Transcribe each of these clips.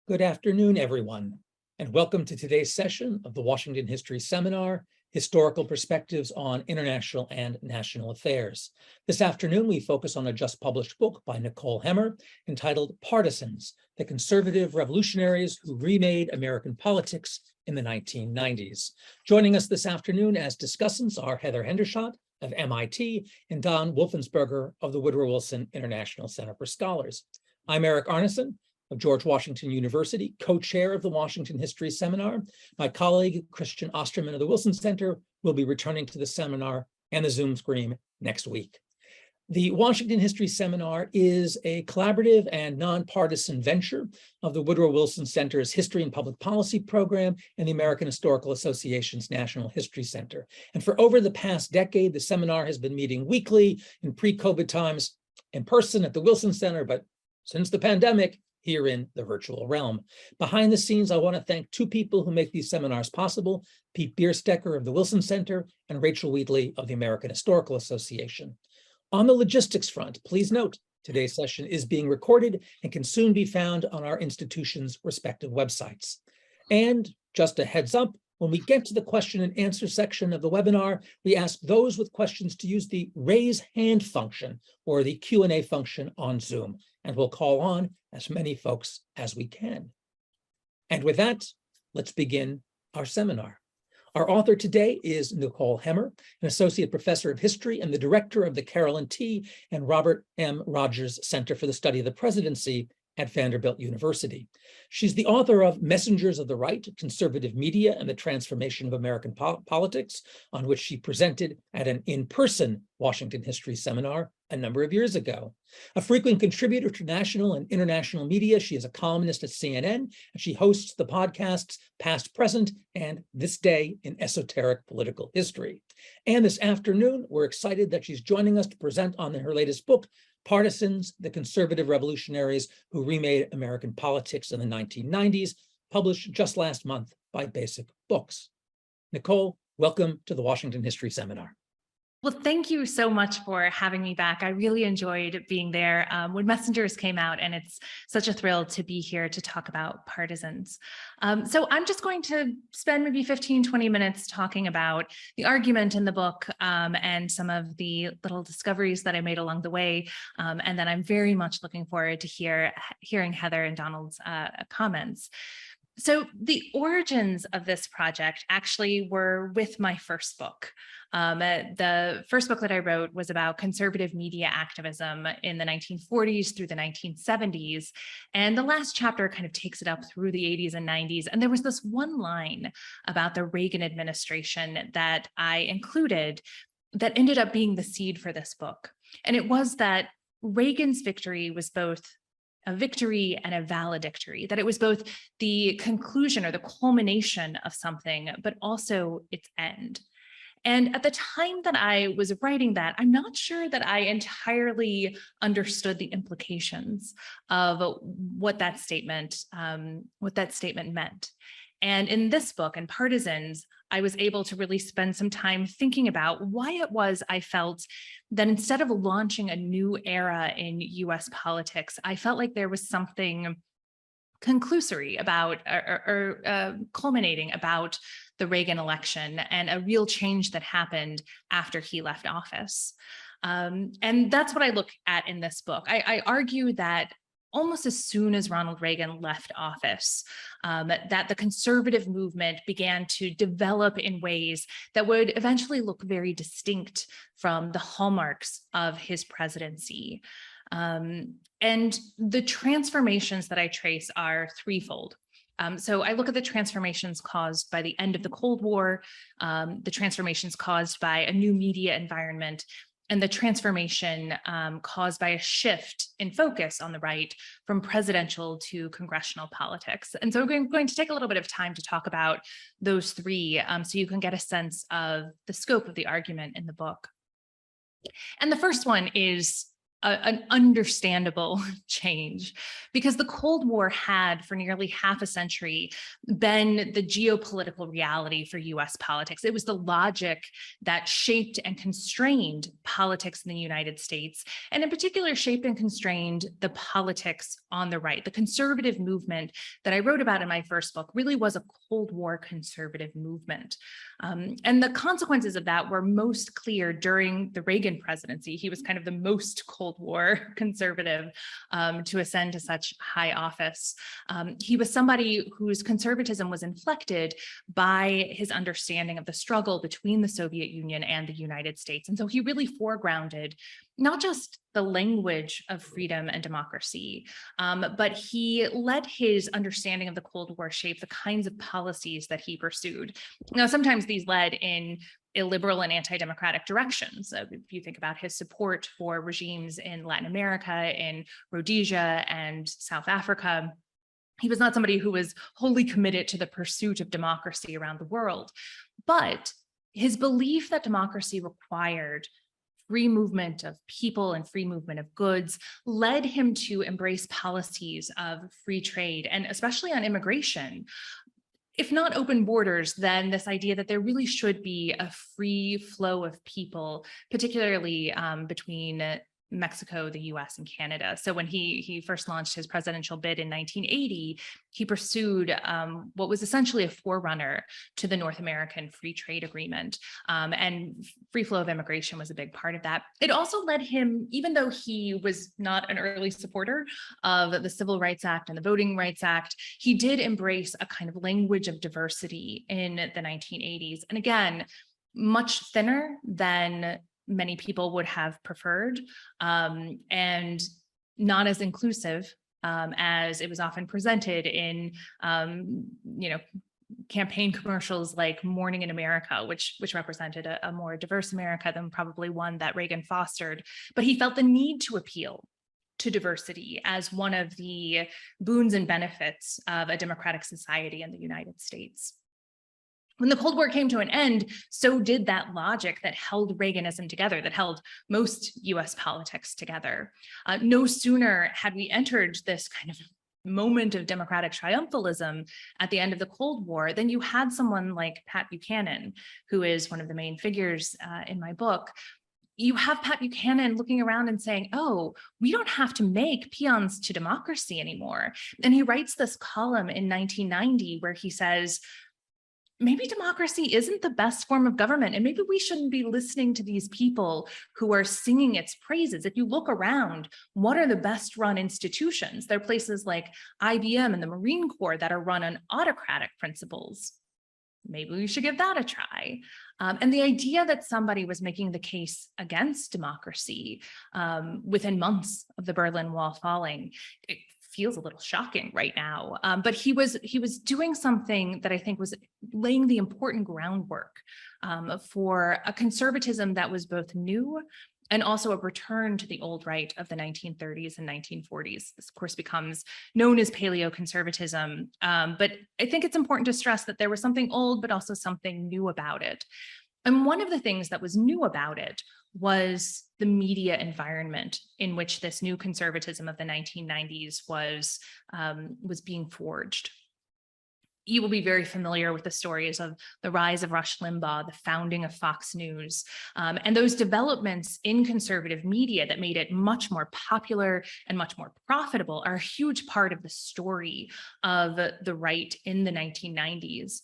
Good afternoon, everyone, and welcome to today's session of the Washington History Seminar, Historical Perspectives on International and National Affairs. This afternoon, we focus on a just-published book by Nicole Hemmer entitled Partisans, the Conservative Revolutionaries Who Remade American Politics in the 1990s. Joining us this afternoon as discussants are Heather Hendershot of MIT and Don Wolfensberger of the Woodrow Wilson International Center for Scholars. I'm Eric Arneson of George Washington University, co-chair of the Washington History Seminar. My colleague, Christian Osterman of the Wilson Center, will be returning to the seminar and the Zoom screen next week. The Washington History Seminar is a collaborative and nonpartisan venture of the Woodrow Wilson Center's History and Public Policy Program and the American Historical Association's National History Center. And for over the past decade, the seminar has been meeting weekly in pre-COVID times in person at the Wilson Center, but since the pandemic, here in the virtual realm. Behind the scenes, I want to thank two people who make these seminars possible, Pete Bierstecker of the Wilson Center and Rachel Wheatley of the American Historical Association. On the logistics front, please note, today's session is being recorded and can soon be found on our institution's respective websites. And just a heads up, when we get to the question and answer section of the webinar, we ask those with questions to use the raise hand function or the Q&A function on Zoom, and we'll call on as many folks as we can. And with that, let's begin our seminar. Our author today is Nicole Hemmer, an associate professor of history and the director of the Carolyn T. and Robert M. Rogers Center for the Study of the Presidency at Vanderbilt University. She's the author of Messengers of the Right, Conservative Media and the Transformation of American Politics, on which she presented at an in-person Washington History Seminar a number of years ago. A frequent contributor to national and international media, she is a columnist at CNN, and she hosts the podcasts Past, Present, and This Day in Esoteric Political History. And this afternoon, we're excited that she's joining us to present on her latest book, Partisans, the Conservative Revolutionaries Who Remade American Politics in the 1990s, published just last month by Basic Books. Nicole, welcome to the Washington History Seminar. Well, thank you so much for having me back. I really enjoyed being there when Messengers came out, and it's such a thrill to be here to talk about Partisans. So I'm just going to spend maybe 15-20 minutes talking about the argument in the book and some of the little discoveries that I made along the way. And then I'm very much looking forward to hearing Heather and Donald's comments. So the origins of this project actually were with my first book. The first book that I wrote was about conservative media activism in the 1940s through the 1970s. And the last chapter kind of takes it up through the 80s and 90s. And there was this one line about the Reagan administration that I included that ended up being the seed for this book. And it was that Reagan's victory was both a victory and a valedictory, that it was both the conclusion or the culmination of something, but also its end. And at the time that I was writing that, I'm not sure that I entirely understood the implications of what that statement meant. And in this book, in Partisans, I was able to really spend some time thinking about why it was I felt that instead of launching a new era in US politics, I felt like there was something conclusory about or culminating about the Reagan election and a real change that happened after he left office. And that's what I look at in this book. I argue that almost as soon as Ronald Reagan left office, that the conservative movement began to develop in ways that would eventually look very distinct from the hallmarks of his presidency. And the transformations that I trace are threefold. So I look at the transformations caused by the end of the Cold War, the transformations caused by a new media environment, and the transformation caused by a shift in focus on the right from presidential to congressional politics. And so I'm going to take a little bit of time to talk about those three so you can get a sense of the scope of the argument in the book. And the first one is an understandable change, because the Cold War had for nearly half a century been the geopolitical reality for US politics. It was the logic that shaped and constrained politics in the United States, and in particular shaped and constrained the politics on the right. The conservative movement that I wrote about in my first book really was a Cold War conservative movement. And the consequences of that were most clear during the Reagan presidency. He was kind of the most Cold War conservative to ascend to such high office. He was somebody whose conservatism was inflected by his understanding of the struggle between the Soviet Union and the United States. And so he really foregrounded not just the language of freedom and democracy, but he let his understanding of the Cold War shape the kinds of policies that he pursued. Now, sometimes these led in illiberal and anti-democratic directions. If you think about his support for regimes in Latin America, in Rhodesia and South Africa, he was not somebody who was wholly committed to the pursuit of democracy around the world. But his belief that democracy required free movement of people and free movement of goods led him to embrace policies of free trade, and especially on immigration. If not open borders, then this idea that there really should be a free flow of people, particularly between Mexico, the US, and Canada. So when he first launched his presidential bid in 1980, he pursued what was essentially a forerunner to the North American Free Trade Agreement. And free flow of immigration was a big part of that. It also led him, even though he was not an early supporter of the Civil Rights Act and the Voting Rights Act, he did embrace a kind of language of diversity in the 1980s. And again, much thinner than many people would have preferred, and not as inclusive as it was often presented in, campaign commercials like Morning in America, which represented a more diverse America than probably one that Reagan fostered. But he felt the need to appeal to diversity as one of the boons and benefits of a democratic society in the United States. When the Cold War came to an end, so did that logic that held Reaganism together, that held most US politics together. No sooner had we entered this kind of moment of democratic triumphalism at the end of the Cold War than you had someone like Pat Buchanan, who is one of the main figures in my book. You have Pat Buchanan looking around and saying, oh, we don't have to make peons to democracy anymore. And he writes this column in 1990 where he says, maybe democracy isn't the best form of government, and maybe we shouldn't be listening to these people who are singing its praises. If you look around, what are the best run institutions? There are places like IBM and the Marine Corps that are run on autocratic principles. Maybe we should give that a try. And the idea that somebody was making the case against democracy within months of the Berlin Wall falling, it feels a little shocking right now. But he was doing something that I think was laying the important groundwork for a conservatism that was both new and also a return to the old right of the 1930s and 1940s. This, of course, becomes known as paleoconservatism. But I think it's important to stress that there was something old, but also something new about it. And one of the things that was new about it was the media environment in which this new conservatism of the 1990s was being forged. You will be very familiar with the stories of the rise of Rush Limbaugh, the founding of Fox News, and those developments in conservative media that made it much more popular and much more profitable are a huge part of the story of the right in the 1990s.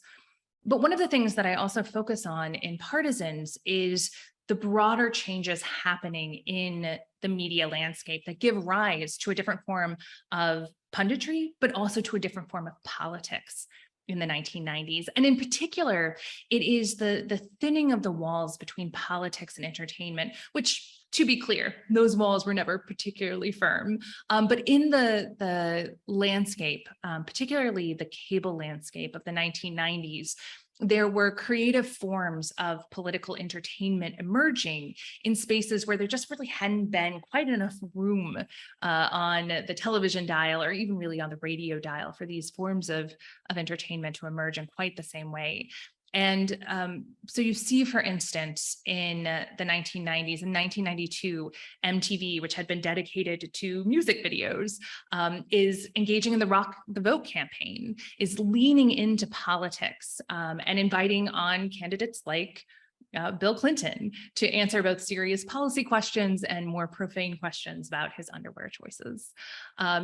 But one of the things that I also focus on in Partisans is the broader changes happening in the media landscape that give rise to a different form of punditry, but also to a different form of politics in the 1990s. And in particular, it is the thinning of the walls between politics and entertainment, which, to be clear, those walls were never particularly firm. But in the landscape, particularly the cable landscape of the 1990s, there were creative forms of political entertainment emerging in spaces where there just really hadn't been quite enough room on the television dial or even really on the radio dial for these forms of entertainment to emerge in quite the same way. And so you see, for instance, in the 1990s, in 1992, MTV, which had been dedicated to music videos, is engaging in the Rock the Vote campaign, is leaning into politics and inviting on candidates like Bill Clinton to answer both serious policy questions and more profane questions about his underwear choices.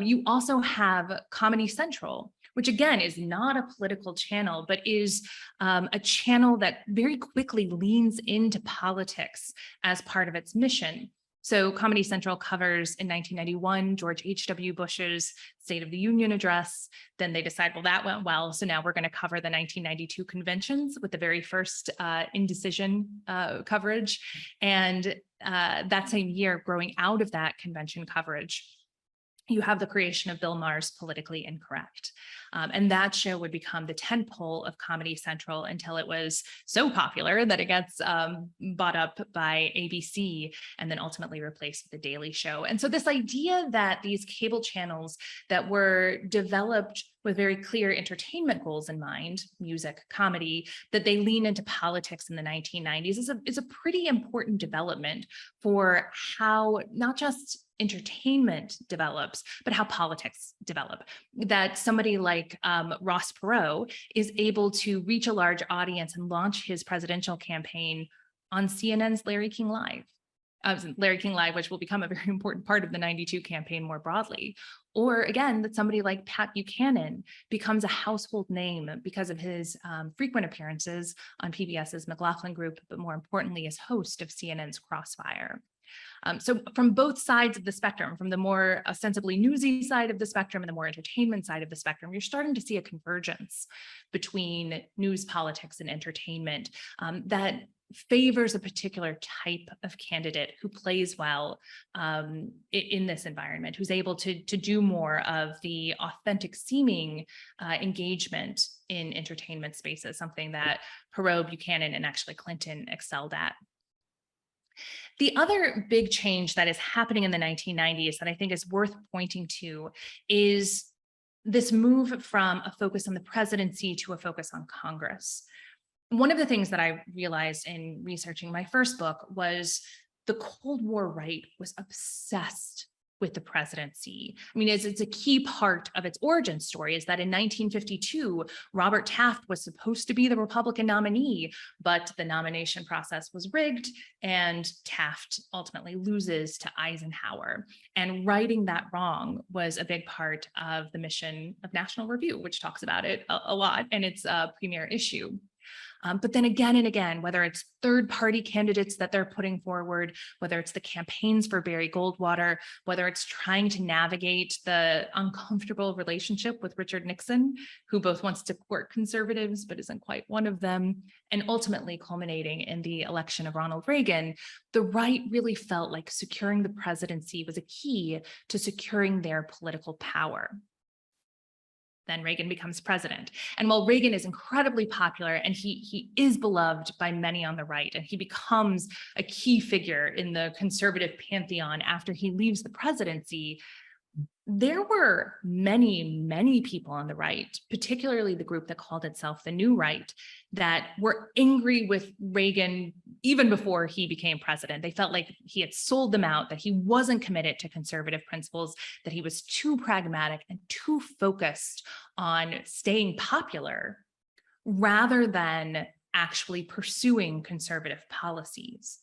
You also have Comedy Central, which again is not a political channel, but is a channel that very quickly leans into politics as part of its mission. So Comedy Central covers in 1991, George H.W. Bush's State of the Union address. Then they decide, well, that went well, so now we're going to cover the 1992 conventions with the very first indecision coverage. And that same year, growing out of that convention coverage, you have the creation of Bill Maher's Politically Incorrect. And that show would become the tentpole of Comedy Central until it was so popular that it gets bought up by ABC and then ultimately replaced with The Daily Show. And so this idea that these cable channels that were developed with very clear entertainment goals in mind, music, comedy, that they lean into politics in the 1990s is a pretty important development for how not just entertainment develops, but how politics develop. That somebody like Ross Perot is able to reach a large audience and launch his presidential campaign on CNN's Larry King Live. Larry King Live, which will become a very important part of the 92 campaign more broadly. Or again, that somebody like Pat Buchanan becomes a household name because of his frequent appearances on PBS's McLaughlin Group, but more importantly, as host of CNN's Crossfire. So from both sides of the spectrum, from the more ostensibly newsy side of the spectrum and the more entertainment side of the spectrum, you're starting to see a convergence between news, politics, and entertainment that favors a particular type of candidate who plays well in this environment, who's able to do more of the authentic seeming engagement in entertainment spaces, something that Perot, Buchanan, and actually Clinton excelled at. The other big change that is happening in the 1990s that I think is worth pointing to is this move from a focus on the presidency to a focus on Congress. One of the things that I realized in researching my first book was the Cold War right was obsessed with the presidency. I mean, it's a key part of its origin story is that in 1952, Robert Taft was supposed to be the Republican nominee, but the nomination process was rigged and Taft ultimately loses to Eisenhower. And righting that wrong was a big part of the mission of National Review, which talks about it a lot, and it's a premier issue. But then again and again, whether it's third-party candidates that they're putting forward, whether it's the campaigns for Barry Goldwater, whether it's trying to navigate the uncomfortable relationship with Richard Nixon, who both wants to court conservatives but isn't quite one of them, and ultimately culminating in the election of Ronald Reagan, the right really felt like securing the presidency was a key to securing their political power. Then Reagan becomes president. And while Reagan is incredibly popular and he is beloved by many on the right, and he becomes a key figure in the conservative pantheon after he leaves the presidency, there were many, many people on the right, particularly the group that called itself the New Right, that were angry with Reagan even before he became president. They felt like he had sold them out, that he wasn't committed to conservative principles, that he was too pragmatic and too focused on staying popular rather than actually pursuing conservative policies.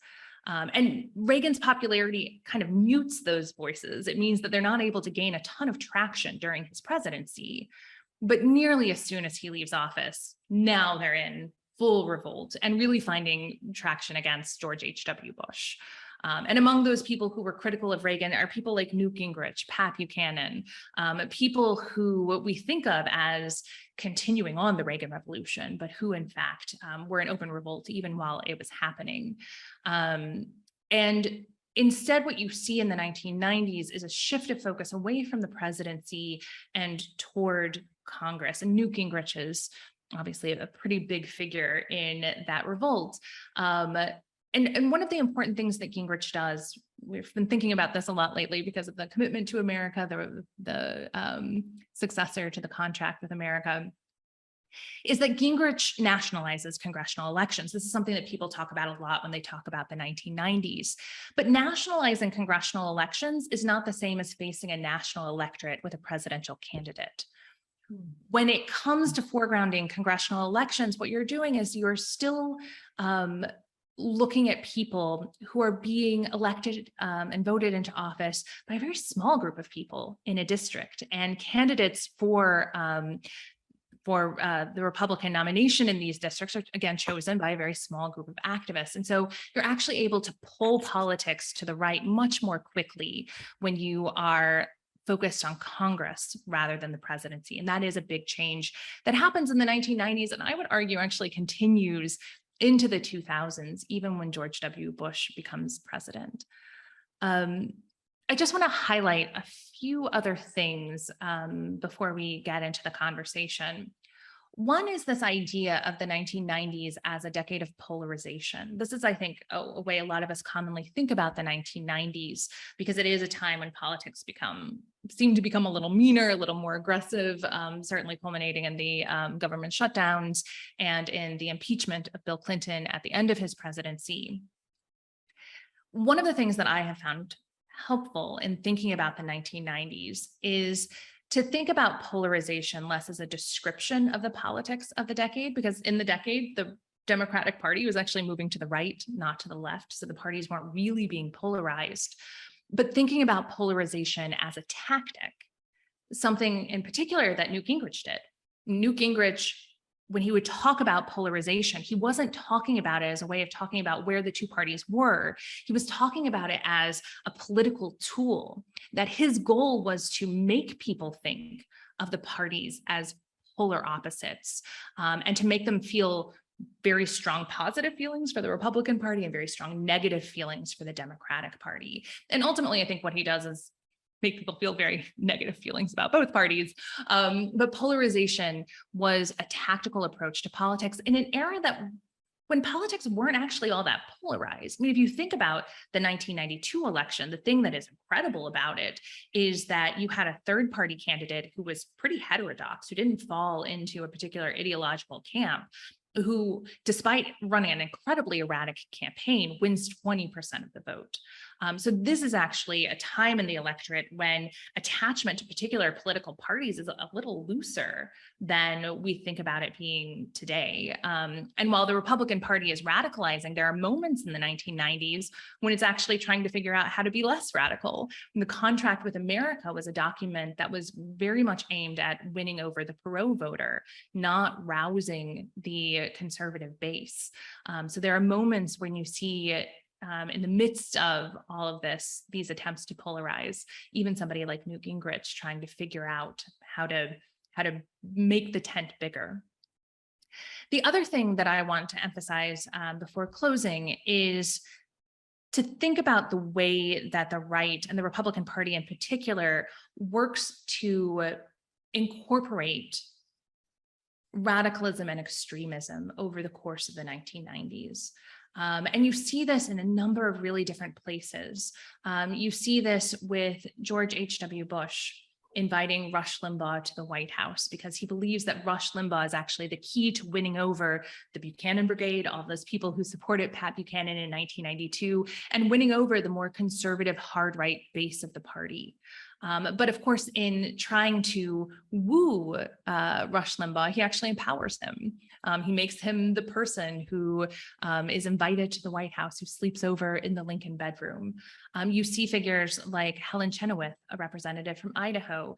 And Reagan's popularity kind of mutes those voices. It means that they're not able to gain a ton of traction during his presidency, but nearly as soon as he leaves office, now they're in full revolt and really finding traction against George H.W. Bush. And among those people who were critical of Reagan are people like Newt Gingrich, Pat Buchanan, people who we think of as continuing on the Reagan Revolution, but who in fact were in open revolt even while it was happening. And instead, what you see in the 1990s is a shift of focus away from the presidency and toward Congress. And Newt Gingrich is obviously a pretty big figure in that revolt. And one of the important things that Gingrich does, we've been thinking about this a lot lately because of the Commitment to America, the successor to the Contract with America, is that Gingrich nationalizes congressional elections. This is something that people talk about a lot when they talk about the 1990s. But nationalizing congressional elections is not the same as facing a national electorate with a presidential candidate. When it comes to foregrounding congressional elections, what you're doing is you're still looking at people who are being elected and voted into office by a very small group of people in a district, and candidates for the Republican nomination in these districts are again chosen by a very small group of activists. And so you're actually able to pull politics to the right much more quickly when you are focused on Congress rather than the presidency. And that is a big change that happens in the 1990s, and I would argue actually continues into the 2000s, even when George W. Bush becomes president. I just want to highlight a few other things before we get into the conversation. One is this idea of the 1990s as a decade of polarization. This is, I think, a way a lot of us commonly think about the 1990s, because it is a time when politics seem to become a little meaner, a little more aggressive, certainly culminating in the government shutdowns and in the impeachment of Bill Clinton at the end of his presidency. One of the things that I have found helpful in thinking about the 1990s is to think about polarization less as a description of the politics of the decade, because in the decade, the Democratic Party was actually moving to the right, not to the left. So the parties weren't really being polarized, but thinking about polarization as a tactic, something in particular that Newt Gingrich did. Newt Gingrich, when he would talk about polarization, he wasn't talking about it as a way of talking about where the two parties were. He was talking about it as a political tool, that his goal was to make people think of the parties as polar opposites, and to make them feel very strong positive feelings for the Republican Party and very strong negative feelings for the Democratic Party. And ultimately, I think what he does is make people feel very negative feelings about both parties. But polarization was a tactical approach to politics in an era that when politics weren't actually all that polarized. I mean, if you think about the 1992 election, the thing that is incredible about it is that you had a third party candidate who was pretty heterodox, who didn't fall into a particular ideological camp, who, despite running an incredibly erratic campaign, wins 20% of the vote. So this is actually a time in the electorate when attachment to particular political parties is a little looser than we think about it being today. And while the Republican Party is radicalizing, there are moments in the 1990s when it's actually trying to figure out how to be less radical. And the Contract with America was a document that was very much aimed at winning over the Perot voter, not rousing the conservative base. So there are moments when you see in the midst of all of these attempts to polarize, even somebody like Newt Gingrich trying to figure out how to make the tent bigger. The other thing that I want to emphasize before closing is to think about the way that the right and the Republican Party in particular works to incorporate radicalism and extremism over the course of the 1990s. And you see this in a number of really different places. You see this with George H.W. Bush inviting Rush Limbaugh to the White House because he believes that Rush Limbaugh is actually the key to winning over the Buchanan Brigade, all those people who supported Pat Buchanan in 1992, and winning over the more conservative hard right base of the party. But of course, in trying to woo Rush Limbaugh, he actually empowers him. He makes him the person who is invited to the White House, who sleeps over in the Lincoln bedroom. You see figures like Helen Chenoweth, a representative from Idaho,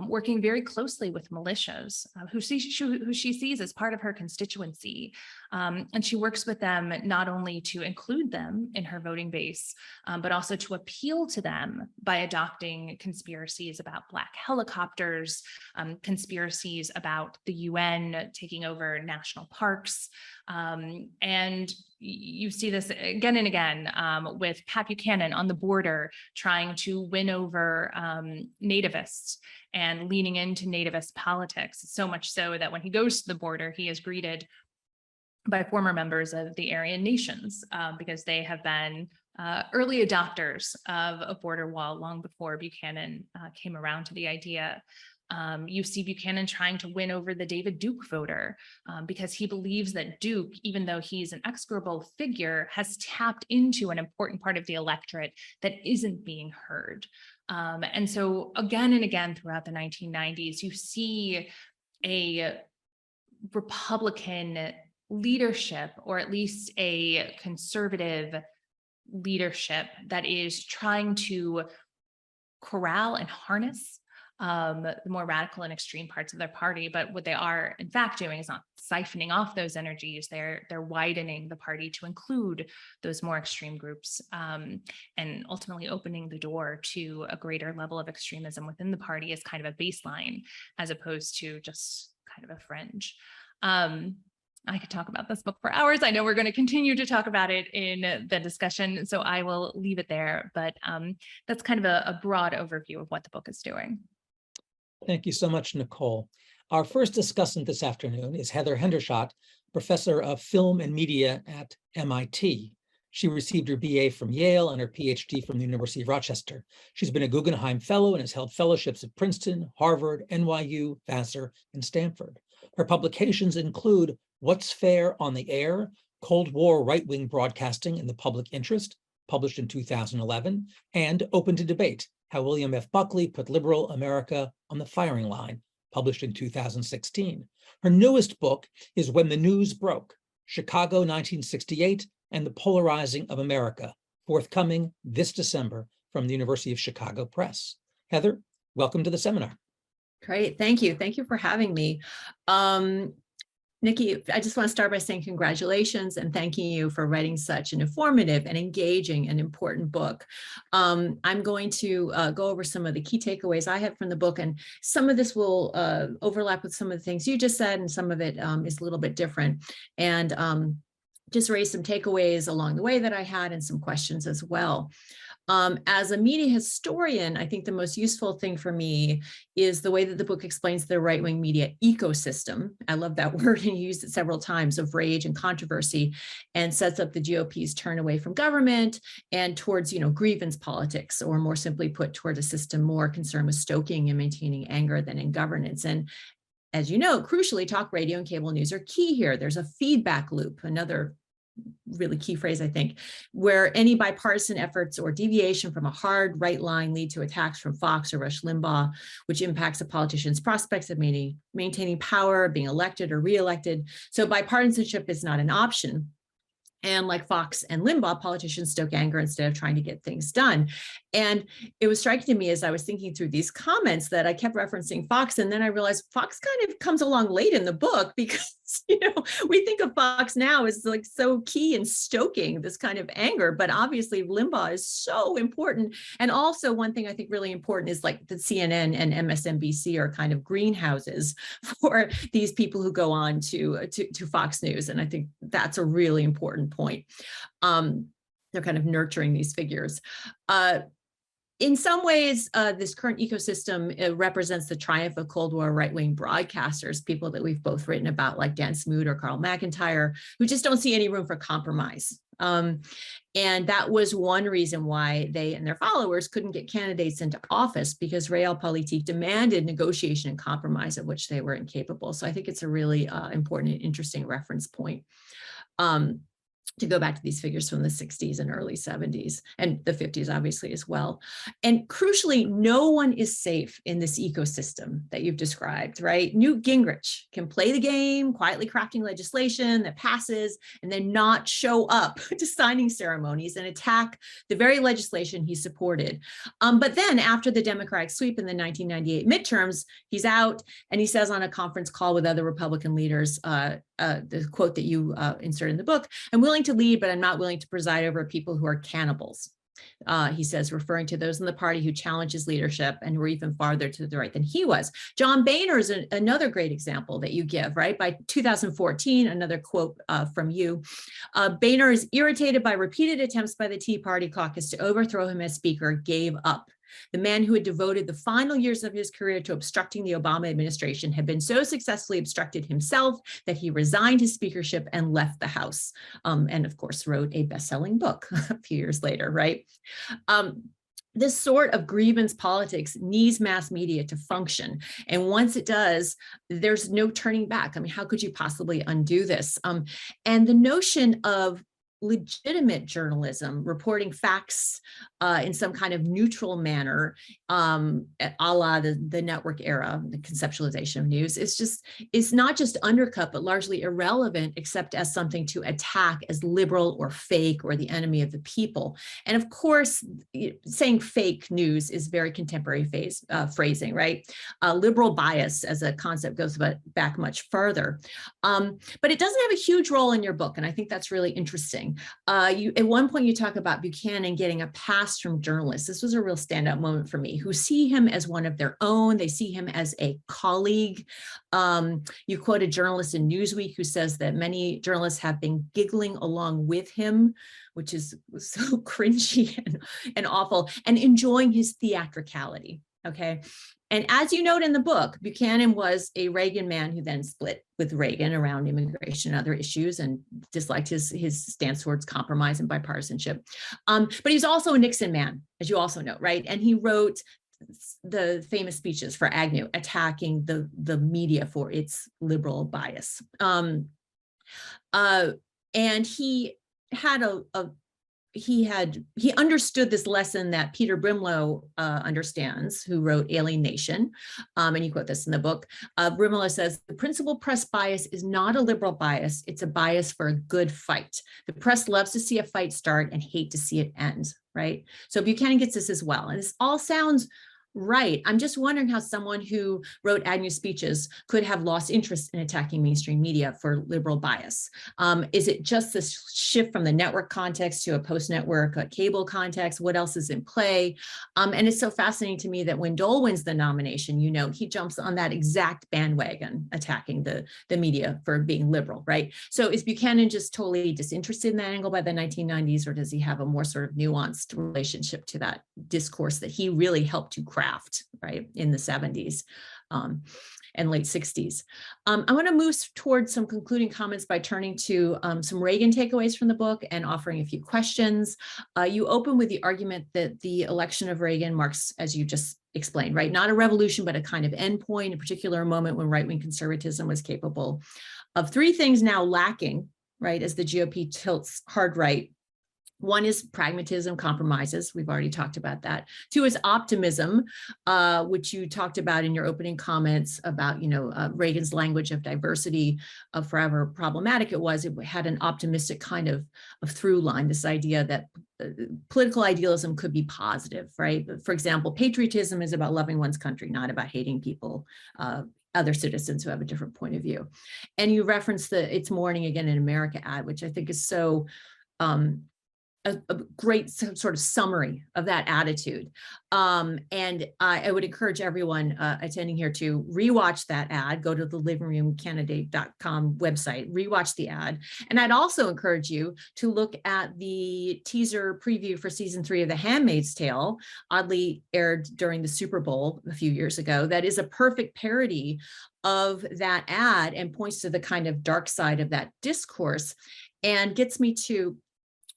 working very closely with militias, who she sees as part of her constituency. And she works with them not only to include them in her voting base, but also to appeal to them by adopting conspiracies about Black helicopters, conspiracies about the UN taking over national parks. And you see this again and again with Pat Buchanan on the border trying to win over nativists and leaning into nativist politics, so much so that when he goes to the border, he is greeted by former members of the Aryan nations because they have been early adopters of a border wall long before Buchanan came around to the idea. You see Buchanan trying to win over the David Duke voter because he believes that Duke, even though he's an execrable figure, has tapped into an important part of the electorate that isn't being heard. And so again and again throughout the 1990s, you see a Republican leadership, or at least a conservative leadership, that is trying to corral and harness the more radical and extreme parts of their party. But what they are in fact doing is not siphoning off those energies. They're widening the party to include those more extreme groups, and ultimately opening the door to a greater level of extremism within the party as kind of a baseline, as opposed to just kind of a fringe. I could talk about this book for hours. I know we're going to continue to talk about it in the discussion, so I will leave it there. But that's kind of a broad overview of what the book is doing. Thank you so much, Nicole. Our first discussant this afternoon is Heather Hendershot, professor of film and media at MIT. She received her BA from Yale and her PhD from the University of Rochester. She's been a Guggenheim Fellow and has held fellowships at Princeton, Harvard, NYU, Vassar, and Stanford. Her publications include What's Fair on the Air, Cold War Right-Wing Broadcasting in the Public Interest, published in 2011, and Open to Debate, How William F. Buckley Put Liberal America on the Firing Line, published in 2016. Her newest book is When the News Broke, Chicago 1968 and the Polarizing of America, forthcoming this December from the University of Chicago Press. Heather, welcome to the seminar. Great, thank you. Thank you for having me. Nikki, I just want to start by saying congratulations and thanking you for writing such an informative and engaging and important book. I'm going to go over some of the key takeaways I have from the book, and some of this will overlap with some of the things you just said, and some of it is a little bit different. And just raise some takeaways along the way that I had, and some questions as well. As a media historian, I think the most useful thing for me is the way that the book explains the right-wing media ecosystem. I love that word, and you used it several times, of rage and controversy, and sets up the GOP's turn away from government and towards, grievance politics, or more simply put, toward a system more concerned with stoking and maintaining anger than in governance. And as you know, crucially, talk radio and cable news are key here. There's a feedback loop, another really key phrase, I think, where any bipartisan efforts or deviation from a hard right line lead to attacks from Fox or Rush Limbaugh, which impacts a politician's prospects of maintaining power, being elected or reelected. So bipartisanship is not an option. And like Fox and Limbaugh, politicians stoke anger instead of trying to get things done. And it was striking to me as I was thinking through these comments that I kept referencing Fox. And then I realized Fox kind of comes along late in the book, because, we think of Fox now as like so key in stoking this kind of anger. But obviously Limbaugh is so important. And also one thing I think really important is like the CNN and MSNBC are kind of greenhouses for these people who go on to Fox News. And I think that's a really important point. They're kind of nurturing these figures. In some ways, this current ecosystem represents the triumph of Cold War right-wing broadcasters, people that we've both written about, like Dan Smoot or Carl McIntyre, who just don't see any room for compromise. And that was one reason why they and their followers couldn't get candidates into office, because Realpolitik demanded negotiation and compromise, of which they were incapable. So I think it's a really important and interesting reference point. To go back to these figures from the 60s and early 70s, and the 50s, obviously, as well. And crucially, no one is safe in this ecosystem that you've described, right? Newt Gingrich can play the game, quietly crafting legislation that passes, and then not show up to signing ceremonies and attack the very legislation he supported. But then after the Democratic sweep in the 1998 midterms, he's out, and he says on a conference call with other Republican leaders, the quote that you insert in the book, "I'm willing to lead, but I'm not willing to preside over people who are cannibals." He says, referring to those in the party who challenged his leadership and were even farther to the right than he was. John Boehner is another great example that you give, right? By 2014, another quote from you, Boehner is irritated by repeated attempts by the Tea Party caucus to overthrow him as speaker, gave up. The man who had devoted the final years of his career to obstructing the Obama administration had been so successfully obstructed himself that he resigned his speakership and left the House. And of course, wrote a best-selling book a few years later, right? this sort of grievance politics needs mass media to function. And once it does, there's no turning back. I mean, how could you possibly undo this? And the notion of legitimate journalism, reporting facts in some kind of neutral manner, a la the network era, the conceptualization of news, is not just undercut, but largely irrelevant, except as something to attack as liberal or fake or the enemy of the people. And of course, saying fake news is very contemporary phrasing, right? Liberal bias as a concept goes back much further. But it doesn't have a huge role in your book, and I think that's really interesting. At one point, you talk about Buchanan getting a pass from journalists. This was a real standout moment for me, who see him as one of their own. They see him as a colleague. You quote a journalist in Newsweek who says that many journalists have been giggling along with him, which is so cringy and awful, and enjoying his theatricality. Okay. And as you note in the book, Buchanan was a Reagan man who then split with Reagan around immigration and other issues and disliked his stance towards compromise and bipartisanship. But he's also a Nixon man, as you also know, right? And he wrote the famous speeches for Agnew, attacking the media for its liberal bias. And he had he understood this lesson that Peter Brimlow understands, who wrote Alien Nation, and you quote this in the book. Brimlow says, the principal press bias is not a liberal bias, it's a bias for a good fight. The press loves to see a fight start and hate to see it end, right? So Buchanan gets this as well. And this all sounds right. I'm just wondering how someone who wrote Agnew's speeches could have lost interest in attacking mainstream media for liberal bias. Is it just this shift from the network context to a post-network cable context? What else is in play? And it's so fascinating to me that when Dole wins the nomination, you know, he jumps on that exact bandwagon, attacking the media for being liberal, right? So is Buchanan just totally disinterested in that angle by the 1990s, or does he have a more sort of nuanced relationship to that discourse that he really helped to craft, right, in the 70s and late 60s. I want to move towards some concluding comments by turning to some Reagan takeaways from the book and offering a few questions. You open with the argument that the election of Reagan marks, as you just explained, right, not a revolution, but a kind of endpoint, a particular moment when right-wing conservatism was capable of three things now lacking, right, as the GOP tilts hard right. One is pragmatism, compromises. We've already talked about that. Two is optimism, which you talked about in your opening comments about, you know, Reagan's language of diversity, of however problematic it was. It had an optimistic kind of through line, this idea that political idealism could be positive, right? For example, patriotism is about loving one's country, not about hating people, other citizens who have a different point of view. And you referenced the It's Morning Again in America ad, which I think is so a great sort of summary of that attitude. And I would encourage everyone attending here to rewatch that ad, go to the livingroomcandidate.com website, rewatch the ad. And I'd also encourage you to look at the teaser preview for season 3 of The Handmaid's Tale, oddly aired during the Super Bowl a few years ago. That is a perfect parody of that ad and points to the kind of dark side of that discourse, and gets me to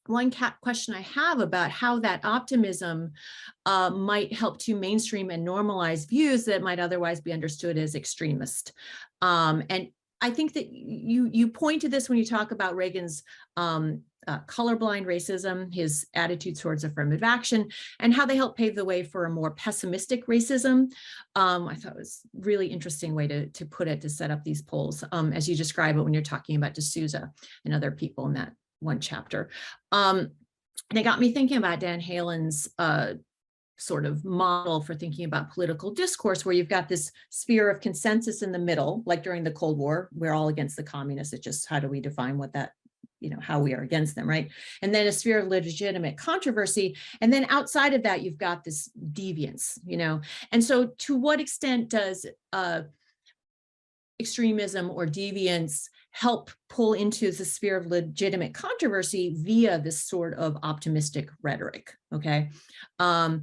one question I have about how that optimism might help to mainstream and normalize views that might otherwise be understood as extremist. And I think that you point to this when you talk about Reagan's colorblind racism, his attitude towards affirmative action, and how they help pave the way for a more pessimistic racism. I thought it was a really interesting way to put it, to set up these polls, as you describe it when you're talking about D'Souza and other people in that one chapter. And it got me thinking about Dan Halen's sort of model for thinking about political discourse, where you've got this sphere of consensus in the middle, like during the Cold War, we're all against the communists. It's just, how do we define what that, you know, how we are against them, right? And then a sphere of legitimate controversy. And then outside of that, you've got this deviance, you know? And so to what extent does extremism or deviance help pull into the sphere of legitimate controversy via this sort of optimistic rhetoric, okay? So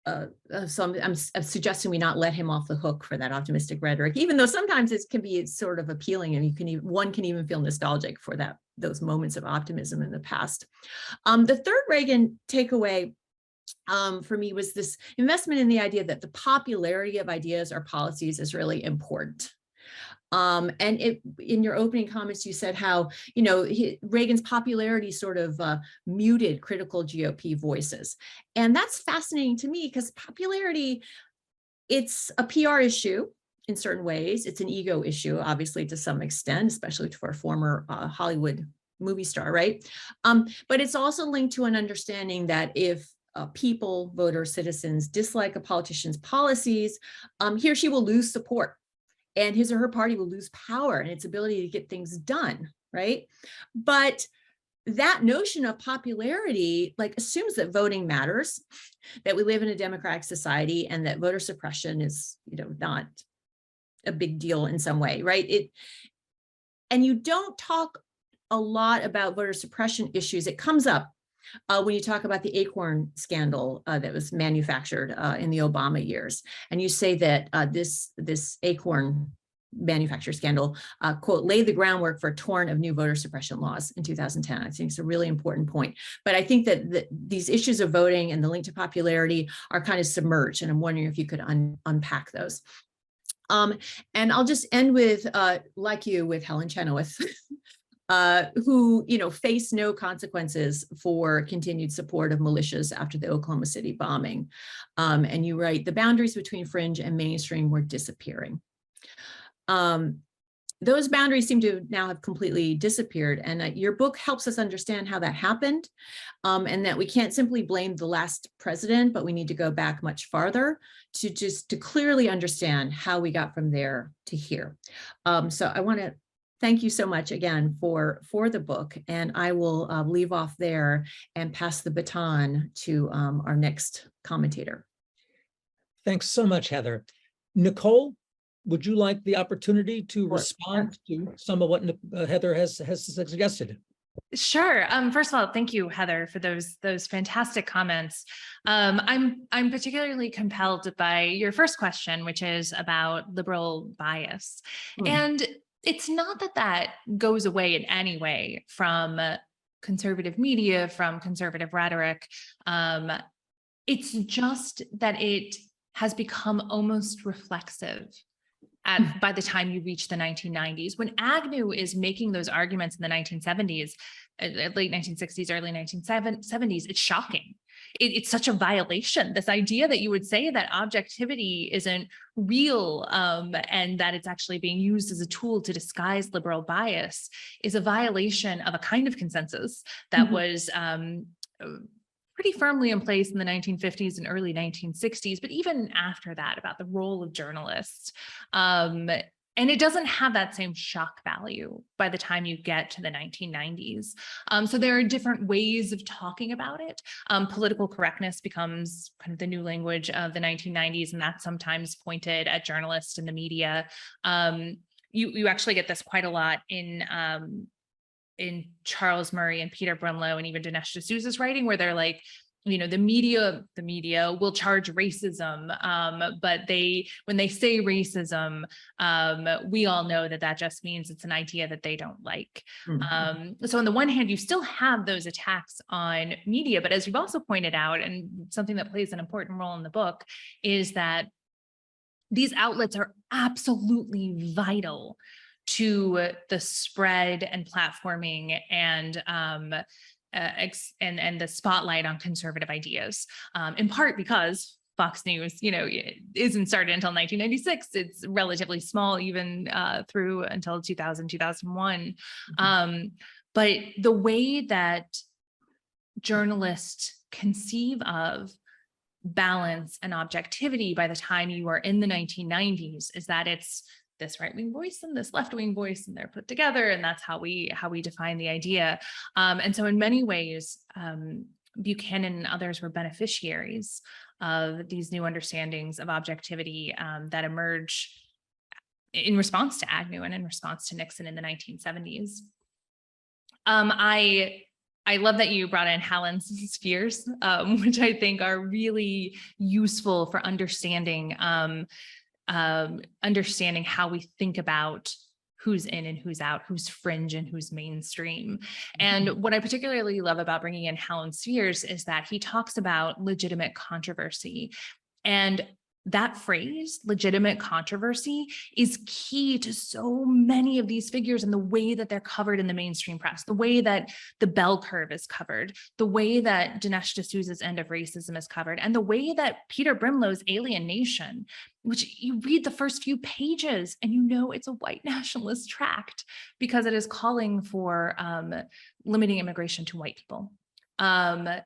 I'm suggesting we not let him off the hook for that optimistic rhetoric, even though sometimes it can be sort of appealing, and one can even feel nostalgic for those moments of optimism in the past. The third Reagan takeaway for me was this investment in the idea that the popularity of ideas or policies is really important. And in your opening comments, you said how, Reagan's popularity sort of muted critical GOP voices. And that's fascinating to me because popularity, it's a PR issue in certain ways. It's an ego issue, obviously, to some extent, especially for a former Hollywood movie star, right? But it's also linked to an understanding that if people, voters, citizens dislike a politician's policies, he or she will lose support. And his or her party will lose power and its ability to get things done, right? But that notion of popularity assumes that voting matters, that we live in a democratic society, and that voter suppression is, not a big deal in some way, right? And you don't talk a lot about voter suppression issues. It comes up when you talk about the Acorn scandal that was manufactured in the Obama years, and you say that this Acorn manufacture scandal, quote, laid the groundwork for a torrent of new voter suppression laws in 2010. I think it's a really important point. But I think that these issues of voting and the link to popularity are kind of submerged, and I'm wondering if you could unpack those. And I'll just end with, like you, with Helen Chenoweth. Who faced no consequences for continued support of militias after the Oklahoma City bombing. And you write, the boundaries between fringe and mainstream were disappearing. Those boundaries seem to now have completely disappeared. And your book helps us understand how that happened, and that we can't simply blame the last president, but we need to go back much farther to clearly understand how we got from there to here. So I want to thank you so much again for the book, and I will leave off there and pass the baton to our next commentator. Thanks so much, Heather. Nicole, would you like the opportunity to respond to some of what Heather has suggested? Sure. First of all, thank you, Heather, for those fantastic comments. I'm particularly compelled by your first question, which is about liberal bias. And it's not that goes away in any way from conservative media, from conservative rhetoric. It's just that it has become almost reflexive by the time you reach the 1990s. When Agnew is making those arguments in the 1970s, late 1960s, early 1970s, it's shocking. It's such a violation. This idea that you would say that objectivity isn't real and that it's actually being used as a tool to disguise liberal bias is a violation of a kind of consensus that was pretty firmly in place in the 1950s and early 1960s, but even after that, about the role of journalists. And it doesn't have that same shock value by the time you get to the 1990s. So there are different ways of talking about it. Political correctness becomes kind of the new language of the 1990s, and that's sometimes pointed at journalists and the media. You actually get this quite a lot in Charles Murray and Peter Brunlow and even Dinesh D'Souza's writing, where they're like, the media will charge racism, but when they say racism, we all know that just means it's an idea that they don't like. So on the one hand, you still have those attacks on media, but as you've also pointed out, and something that plays an important role in the book, is that these outlets are absolutely vital to the spread and platforming and the spotlight on conservative ideas, in part because Fox News, isn't started until 1996. It's relatively small, even through until 2000, 2001. But the way that journalists conceive of balance and objectivity by the time you are in the 1990s is that it's this right-wing voice and this left-wing voice, and they're put together, and that's how we define the idea. And so in many ways, Buchanan and others were beneficiaries of these new understandings of objectivity that emerge in response to Agnew and in response to Nixon in the 1970s. I love that you brought in Hallin's spheres, which I think are really useful for understanding how we think about who's in and who's out, who's fringe and who's mainstream. And what I particularly love about bringing in Howland Spheres is that he talks about legitimate controversy. And that phrase, legitimate controversy, is key to so many of these figures and the way that they're covered in the mainstream press, the way that the bell curve is covered, the way that Dinesh D'Souza's End of Racism is covered, and the way that Peter Brimlow's Alienation, which you read the first few pages and you know it's a white nationalist tract because it is calling for limiting immigration to white people. And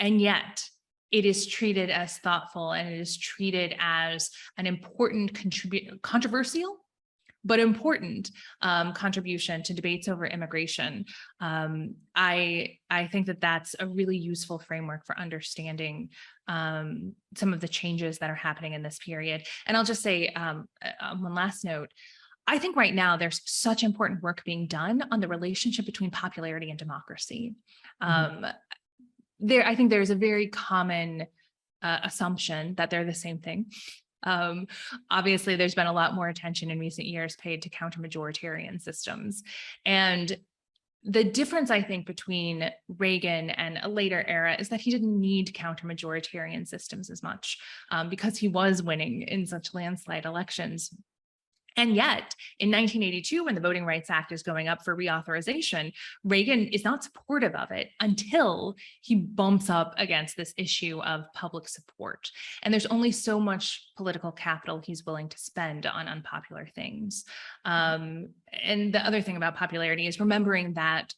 yet, it is treated as thoughtful and it is treated as an important controversial, but important contribution to debates over immigration. I think that that's a really useful framework for understanding some of the changes that are happening in this period. And I'll just say one last note. I think right now there's such important work being done on the relationship between popularity and democracy. I think there's a very common assumption that they're the same thing. Obviously, there's been a lot more attention in recent years paid to counter-majoritarian systems. And the difference, I think, between Reagan and a later era is that he didn't need counter-majoritarian systems as much because he was winning in such landslide elections. And yet, in 1982, when the Voting Rights Act is going up for reauthorization, Reagan is not supportive of it until he bumps up against this issue of public support. And there's only so much political capital he's willing to spend on unpopular things. And the other thing about popularity is remembering that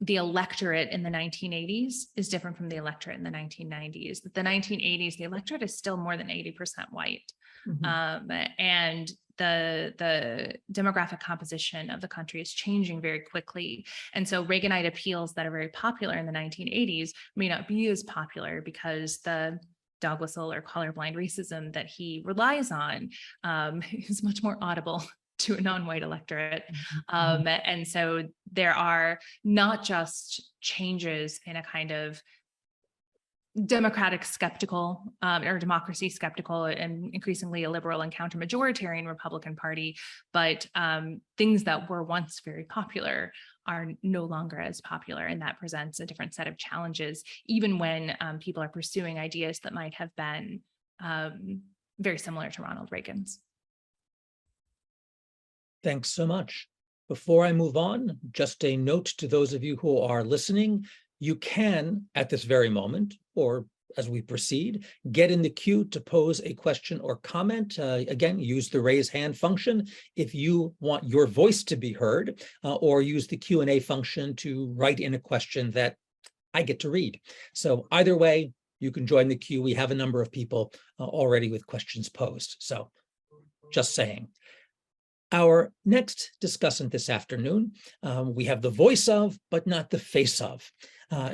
the electorate in the 1980s is different from the electorate in the 1990s. The 1980s, the electorate is still more than 80% white. And the demographic composition of the country is changing very quickly. And so Reaganite appeals that are very popular in the 1980s may not be as popular because the dog whistle or colorblind racism that he relies on is much more audible to a non-white electorate. And so there are not just changes in a kind of democratic skeptical or democracy skeptical and increasingly a liberal and counter-majoritarian Republican Party, but things that were once very popular are no longer as popular. And that presents a different set of challenges, even when people are pursuing ideas that might have been very similar to Ronald Reagan's. Thanks so much. Before I move on, just a note to those of you who are listening, you can, at this very moment, or as we proceed, get in the queue to pose a question or comment. Again, use the raise hand function if you want your voice to be heard, or use the Q&A function to write in a question that I get to read. So either way, you can join the queue. We have a number of people already with questions posed. So just saying. Our next discussant this afternoon, we have the voice of, but not the face of.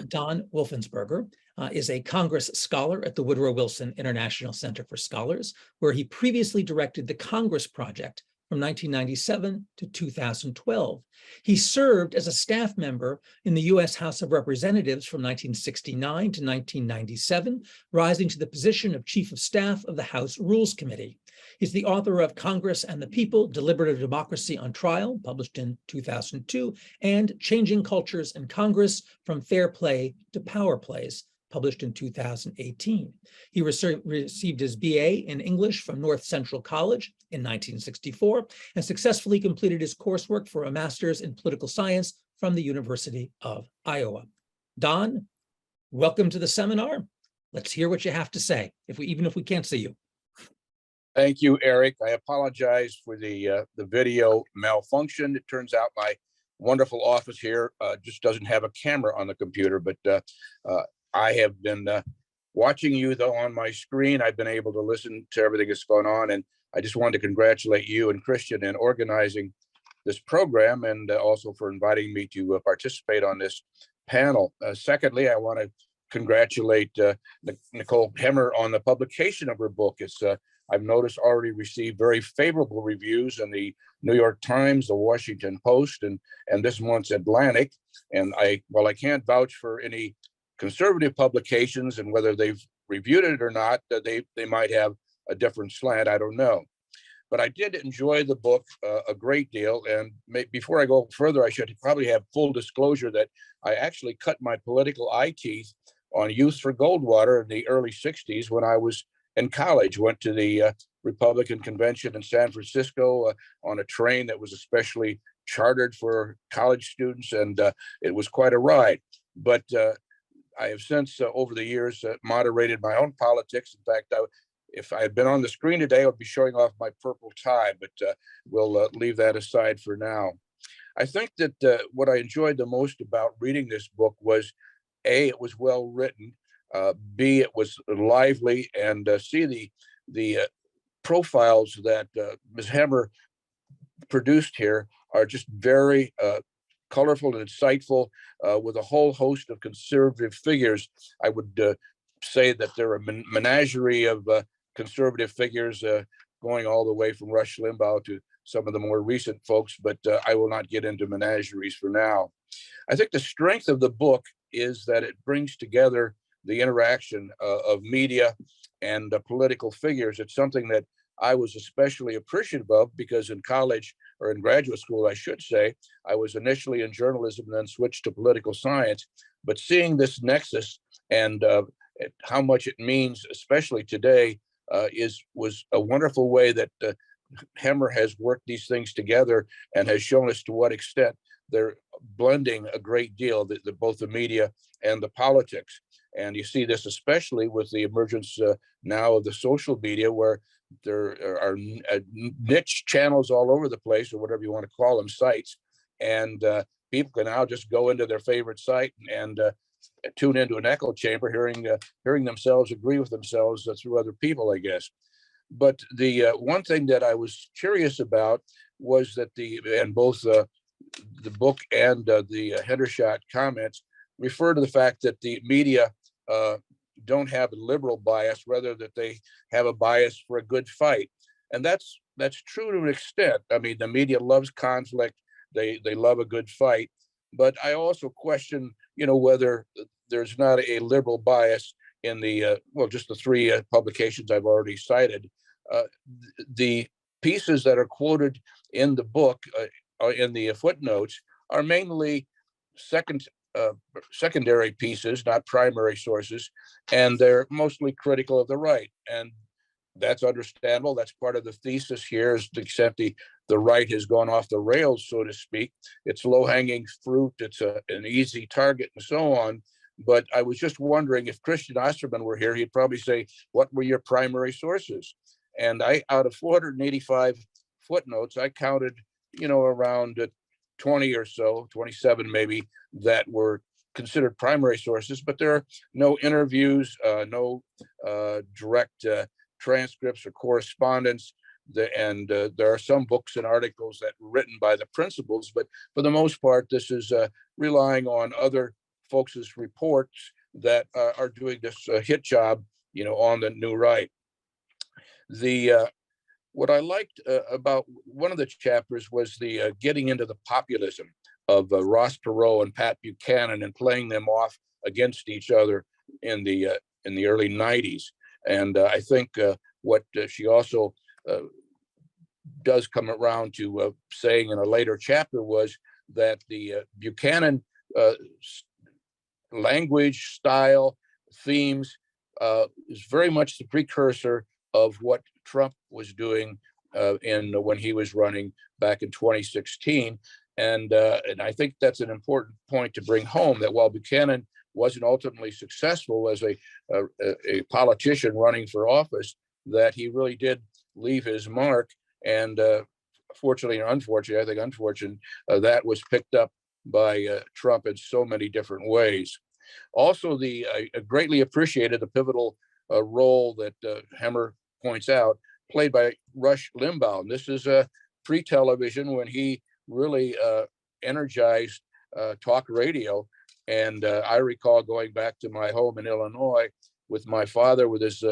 Don Wolfensberger is a Congress scholar at the Woodrow Wilson International Center for Scholars, where he previously directed the Congress Project from 1997 to 2012. He served as a staff member in the U.S. House of Representatives from 1969 to 1997, rising to the position of Chief of Staff of the House Rules Committee. He's the author of Congress and the People, Deliberative Democracy on Trial, published in 2002, and Changing Cultures in Congress, From Fair Play to Power Plays, published in 2018. He received his BA in English from North Central College in 1964 and successfully completed his coursework for a master's in political science from the University of Iowa. Don, welcome to the seminar. Let's hear what you have to say, even if we can't see you. Thank you, Eric. I apologize for the video malfunction. It turns out my wonderful office here just doesn't have a camera on the computer, but I have been watching you, though, on my screen. I've been able to listen to everything that's going on, and I just wanted to congratulate you and Christian in organizing this program and also for inviting me to participate on this panel. Secondly, I want to congratulate Nicole Hemmer on the publication of her book. It's I've noticed already received very favorable reviews in the New York Times, the Washington Post, and this month's Atlantic. And while I can't vouch for any conservative publications and whether they've reviewed it or not, they might have a different slant, I don't know. But I did enjoy the book a great deal. And before I go further, I should probably have full disclosure that I actually cut my political eye teeth on Youth for Goldwater in the early 60s when I was in college. Went to the Republican convention in San Francisco on a train that was especially chartered for college students. And it was quite a ride. But I have since, over the years, moderated my own politics. In fact, if I had been on the screen today, I would be showing off my purple tie, but we'll leave that aside for now. I think that what I enjoyed the most about reading this book was, A, it was well written, B, it was lively, and C, the profiles that Ms. Hemmer produced here are just very colorful and insightful, with a whole host of conservative figures. I would say that they're a menagerie of conservative figures, going all the way from Rush Limbaugh to some of the more recent folks, but I will not get into menageries for now. I think the strength of the book is that it brings together the interaction of media and political figures. It's something that I was especially appreciative of because in college, or in graduate school, I should say, I was initially in journalism and then switched to political science. But seeing this nexus and how much it means, especially today, was a wonderful way that Hemmer has worked these things together and has shown us to what extent they're blending a great deal, both the media and the politics. And you see this especially with the emergence now of the social media, where there are niche channels all over the place, or whatever you want to call them, sites. And people can now just go into their favorite site and tune into an echo chamber, hearing themselves agree with themselves through other people, I guess. But the one thing that I was curious about was that both the book and the Hendershot comments refer to the fact that the media don't have a liberal bias, rather that they have a bias for a good fight. And that's true to an extent. I mean, the media loves conflict. They love a good fight. But I also question, whether there's not a liberal bias in just the three publications I've already cited. The pieces that are quoted in the book, in the footnotes, are mainly secondary pieces, not primary sources, and they're mostly critical of the right. And that's understandable. That's part of the thesis here, is to accept the right has gone off the rails, so to speak. It's low-hanging fruit. It's an easy target and so on. But I was just wondering, if Christian Osterman were here, he'd probably say, what were your primary sources? And out of 485 footnotes, I counted, around 20 or so, 27 maybe, that were considered primary sources, but there are no interviews, no direct transcripts or correspondence. And there are some books and articles that were written by the principals, but for the most part, this is relying on other folks' reports that are doing this hit job, on the new right. What I liked about one of the chapters was the getting into the populism of Ross Perot and Pat Buchanan, and playing them off against each other in the early 90s. And I think what she also does come around to saying in a later chapter was that the Buchanan language, style, themes is very much the precursor of what Trump was doing when he was running back in 2016. And I think that's an important point to bring home, that while Buchanan wasn't ultimately successful as a politician running for office, that he really did leave his mark. And fortunately or unfortunately, I think unfortunate, that was picked up by Trump in so many different ways. Also, I greatly appreciated the pivotal role that Hemmer points out, played by Rush Limbaugh. And this is pre-television, when he really energized talk radio. And I recall going back to my home in Illinois with my father with his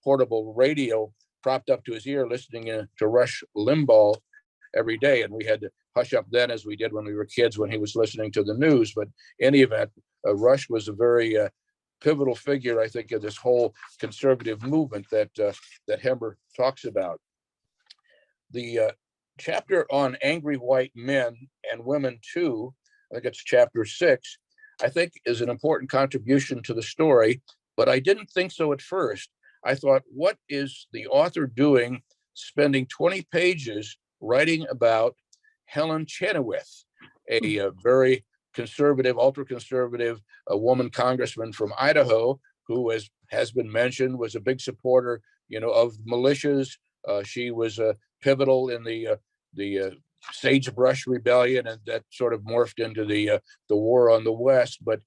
portable radio propped up to his ear, listening to Rush Limbaugh every day. And we had to hush up then, as we did when we were kids, when he was listening to the news. But in any event, Rush was a very pivotal figure, I think, of this whole conservative movement that Hemmer talks about. the chapter on angry white men and women too, I think it's chapter 6, I think is an important contribution to the story, but I didn't think so at first. I thought, what is the author doing spending 20 pages writing about Helen Chenoweth, a very conservative, ultra-conservative woman congressman from Idaho, who has been mentioned, was a big supporter, of militias. She was pivotal in the Sagebrush Rebellion, and that sort of morphed into the war on the West. But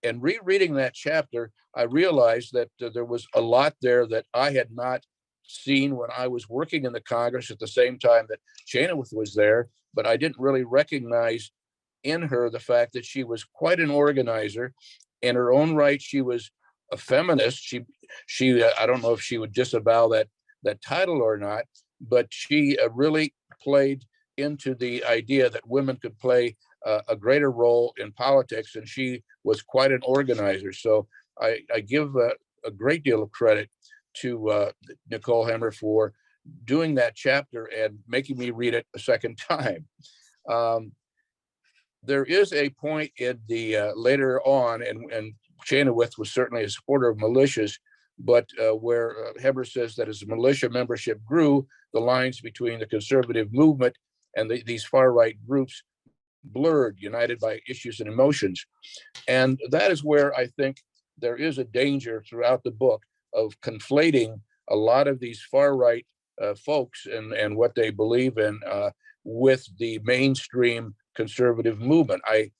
in rereading that chapter, I realized that there was a lot there that I had not seen when I was working in the Congress at the same time that Chenoweth was there, but I didn't really recognize in her the fact that she was quite an organizer. In her own right, she was a feminist. She I don't know if she would disavow that title or not, but she really played into the idea that women could play a greater role in politics, and she was quite an organizer. So I give a great deal of credit to Nicole Hemmer for doing that chapter and making me read it a second time. There is a point in the later on, and Chenoweth was certainly a supporter of militias, but where Hemmer says that as militia membership grew, the lines between the conservative movement and these far-right groups blurred, united by issues and emotions. And that is where I think there is a danger throughout the book of conflating a lot of these far-right folks and what they believe in with the mainstream conservative movement. I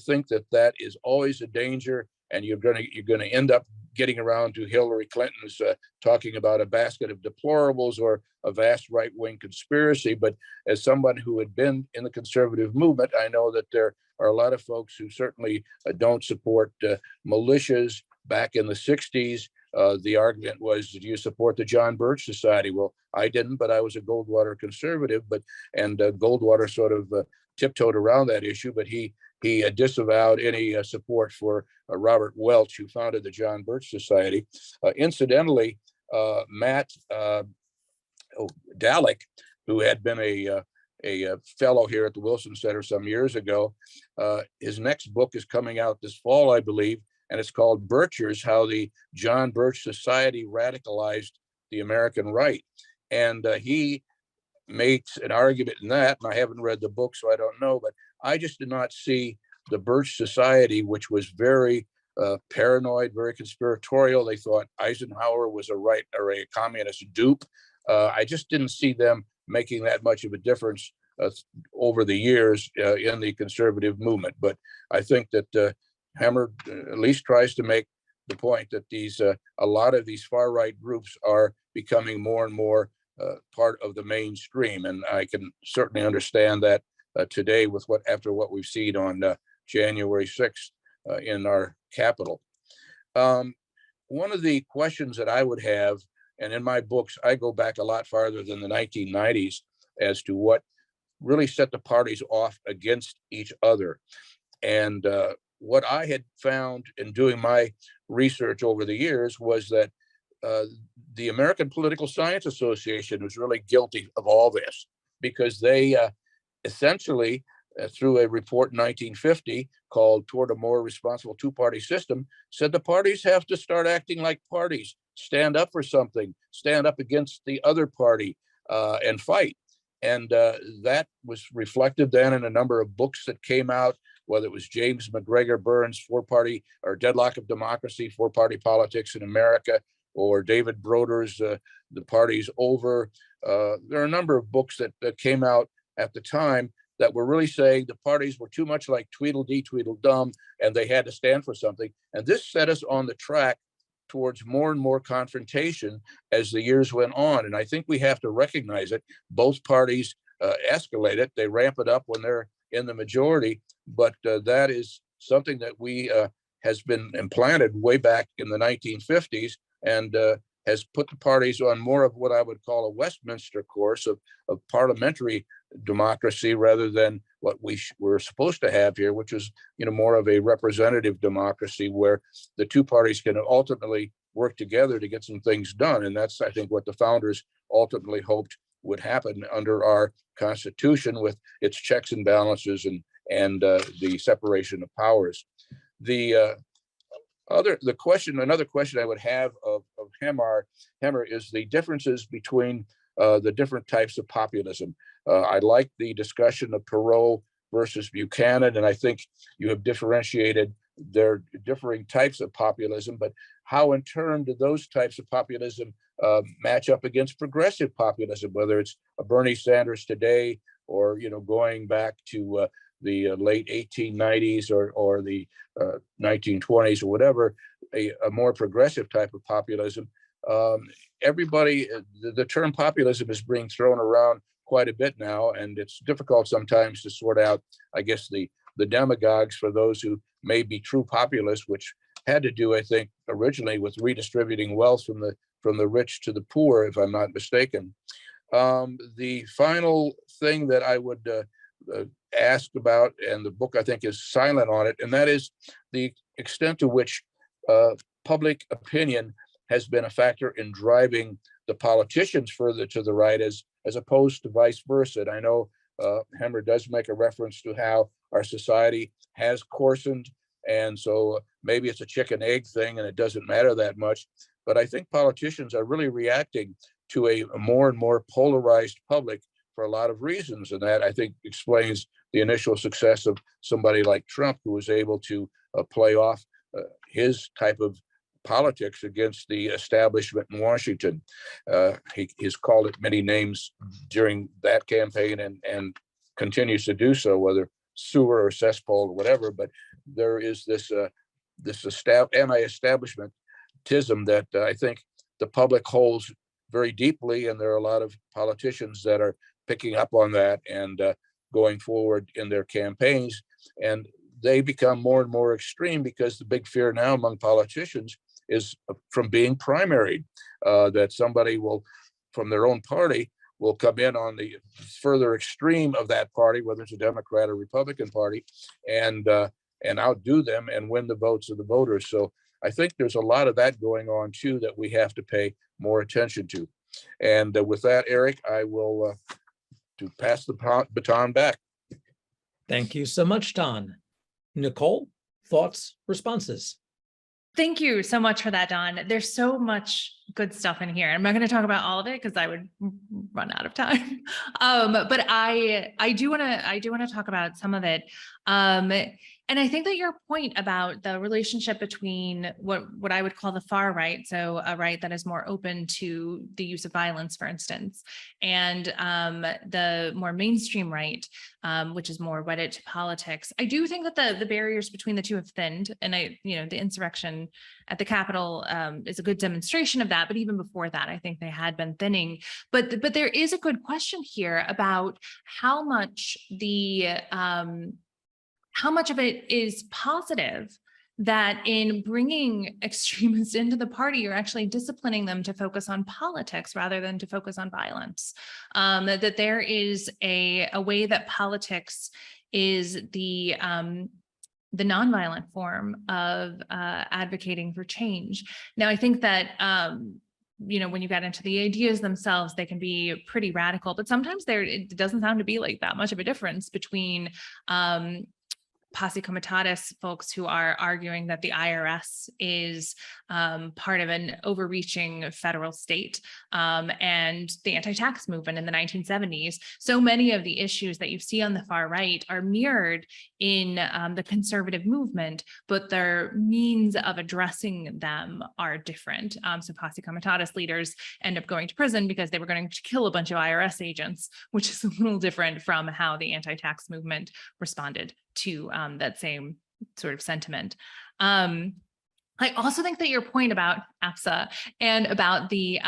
think that is always a danger, and you're gonna end up getting around to Hillary Clinton's talking about a basket of deplorables or a vast right-wing conspiracy. But as someone who had been in the conservative movement, I know that there are a lot of folks who certainly don't support militias. Back in the 60s, the argument was, do you support the John Birch Society? Well, I didn't, but I was a Goldwater conservative, and Goldwater sort of tiptoed around that issue, but he disavowed any support for Robert Welch, who founded the John Birch Society. Incidentally, Matt Dalek, who had been a fellow here at the Wilson Center some years ago, his next book is coming out this fall, I believe, and it's called Birchers: How the John Birch Society Radicalized the American Right. And he makes an argument in that, and I haven't read the book, so I don't know, but I just did not see the Birch Society, which was very paranoid, very conspiratorial. They thought Eisenhower was a right or a communist dupe. I just didn't see them making that much of a difference over the years in the conservative movement. But I think that Hemmer at least tries to make the point that a lot of these far right groups are becoming more and more part of the mainstream, and I can certainly understand that today with after what we've seen on January 6th in our capital. One of the questions that I would have, and in my books, I go back a lot farther than the 1990s as to what really set the parties off against each other. And what I had found in doing my research over the years was that the American Political Science Association was really guilty of all this, because they essentially, through a report in 1950 called Toward a More Responsible Two-Party System, said the parties have to start acting like parties, stand up for something, stand up against the other party, and fight. And that was reflected then in a number of books that came out, whether it was James McGregor Burns' Four-Party or Deadlock of Democracy, Four-Party Politics in America, or David Broder's The Party's Over. There are a number of books that came out at the time that were really saying the parties were too much like Tweedledee, Tweedledum, and they had to stand for something. And this set us on the track towards more and more confrontation as the years went on. And I think we have to recognize it. Both parties escalate it. They ramp it up when they're in the majority. But that is something that has been implanted way back in the 1950s, and has put the parties on more of what I would call a Westminster course of parliamentary democracy, rather than what we're supposed to have here, which is more of a representative democracy where the two parties can ultimately work together to get some things done. And that's, I think, what the founders ultimately hoped would happen under our Constitution with its checks and balances and the separation of powers. Another question I would have of Hemmer is the differences between the different types of populism. I like the discussion of Perot versus Buchanan, and I think you have differentiated their differing types of populism, but how in turn do those types of populism match up against progressive populism, whether it's a Bernie Sanders today or going back to the late 1890s or the 1920s or whatever, a more progressive type of populism. Everybody, the term populism is being thrown around quite a bit now, and it's difficult sometimes to sort out, I guess, the demagogues for those who may be true populists, which had to do, I think, originally with redistributing wealth from the rich to the poor, if I'm not mistaken. The final thing that I would ask about, and the book I think is silent on it, and that is the extent to which public opinion has been a factor in driving the politicians further to the right as opposed to vice versa. And I know Hemmer does make a reference to how our society has coarsened, and so maybe it's a chicken egg thing and it doesn't matter that much. But I think politicians are really reacting to a more and more polarized public for a lot of reasons, and that I think explains the initial success of somebody like Trump, who was able to play off his type of politics against the establishment in Washington. He's called it many names during that campaign and continues to do so, whether sewer or cesspool or whatever. But there is this anti-establishmentism that I think the public holds very deeply, and there are a lot of politicians that are picking up on that and going forward in their campaigns, and they become more and more extreme because the big fear now among politicians is from being primaried, that somebody will, from their own party, will come in on the further extreme of that party, whether it's a Democrat or Republican party, and outdo them and win the votes of the voters. So I think there's a lot of that going on too that we have to pay more attention to. And with that, Eric, I will to pass the baton back. Thank you so much, Don. Nicole, thoughts, responses? Thank you so much for that, Don. There's so much good stuff in here. I'm not going to talk about all of it because I would run out of time. But I do want to talk about some of it. And I think that your point about the relationship between what I would call the far right, so a right that is more open to the use of violence, for instance, and the more mainstream right, which is more wedded to politics. I do think that the barriers between the two have thinned, and the insurrection at the Capitol is a good demonstration of that. But even before that, I think they had been thinning. But there is a good question here about how much of it is positive that in bringing extremists into the party, you're actually disciplining them to focus on politics rather than to focus on violence. That there is a way that politics is the nonviolent form of advocating for change. Now, I think that when you get into the ideas themselves, they can be pretty radical, but sometimes it doesn't sound to be like that much of a difference between posse comitatus folks who are arguing that the IRS is part of an overreaching federal state, and the anti-tax movement in the 1970s. So many of the issues that you see on the far right are mirrored in the conservative movement, but their means of addressing them are different. So posse comitatus leaders end up going to prison because they were going to kill a bunch of IRS agents, which is a little different from how the anti-tax movement responded to that same sort of sentiment. I also think that your point about APSA and about the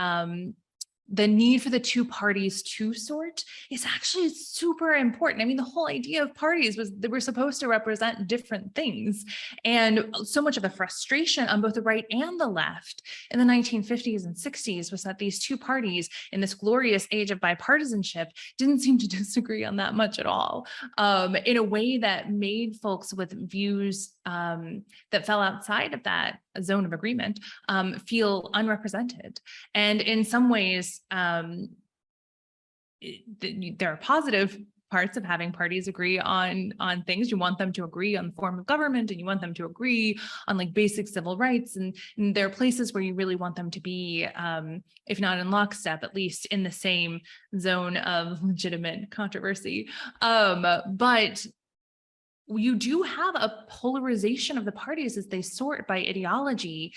need for the two parties to sort is actually super important. I mean, the whole idea of parties was they were supposed to represent different things. And so much of the frustration on both the right and the left in the 1950s and 60s was that these two parties in this glorious age of bipartisanship didn't seem to disagree on that much at all, in a way that made folks with views that fell outside of that zone of agreement feel unrepresented. And in some ways, there are positive parts of having parties agree on things. You want them to agree on the form of government, and you want them to agree on like basic civil rights. And there are places where you really want them to be, if not in lockstep, at least in the same zone of legitimate controversy. But you do have a polarization of the parties as they sort by ideology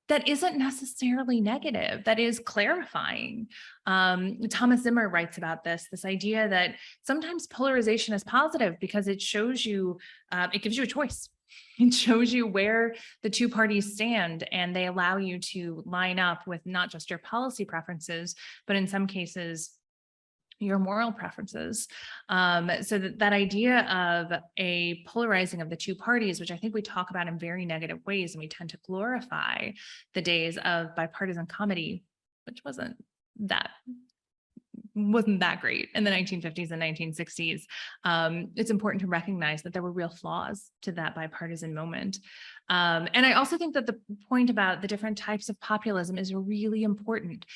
that isn't necessarily negative, that is clarifying. Thomas Zimmer writes about this idea that sometimes polarization is positive because it shows you, it gives you a choice. It shows you where the two parties stand, and they allow you to line up with not just your policy preferences, but in some cases, your moral preferences. So that idea of a polarizing of the two parties, which I think we talk about in very negative ways, and we tend to glorify the days of bipartisan comedy, which wasn't that great in the 1950s and 1960s. It's important to recognize that there were real flaws to that bipartisan moment. And I also think that the point about the different types of populism is really important.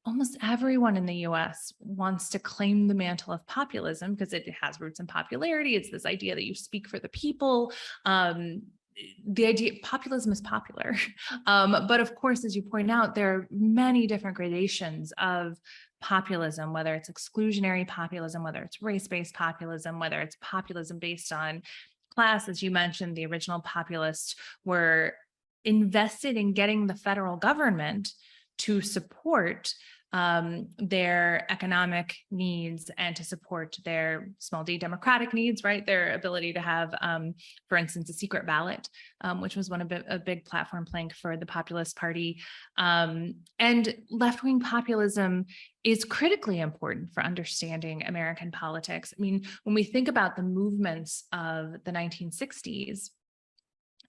Almost everyone in the US wants to claim the mantle of populism because it has roots in popularity. It's this idea that you speak for the people. The idea populism is popular. But of course, as you point out, there are many different gradations of populism, whether it's exclusionary populism, whether it's race-based populism, whether it's populism based on class. As you mentioned, the original populists were invested in getting the federal government to support their economic needs and to support their small d democratic needs, right? Their ability to have, for instance, a secret ballot, which was a big platform plank for the Populist Party. And left-wing populism is critically important for understanding American politics. I mean, when we think about the movements of the 1960s,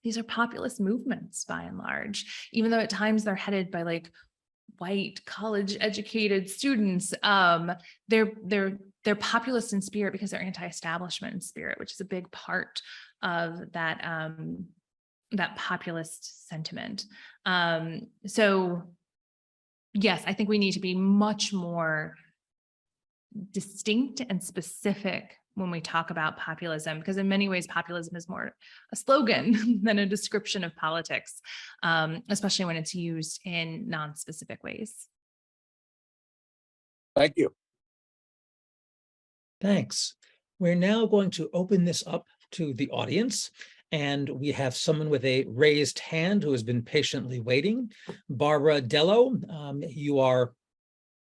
these are populist movements by and large, even though at times they're headed by like white college-educated students. They're populist in spirit because they're anti-establishment in spirit, which is a big part of that that populist sentiment. So yes, I think we need to be much more distinct and specific when we talk about populism, because in many ways, populism is more a slogan than a description of politics, especially when it's used in non-specific ways. Thank you. Thanks. We're now going to open this up to the audience, and we have someone with a raised hand who has been patiently waiting. Barbara Dello, you are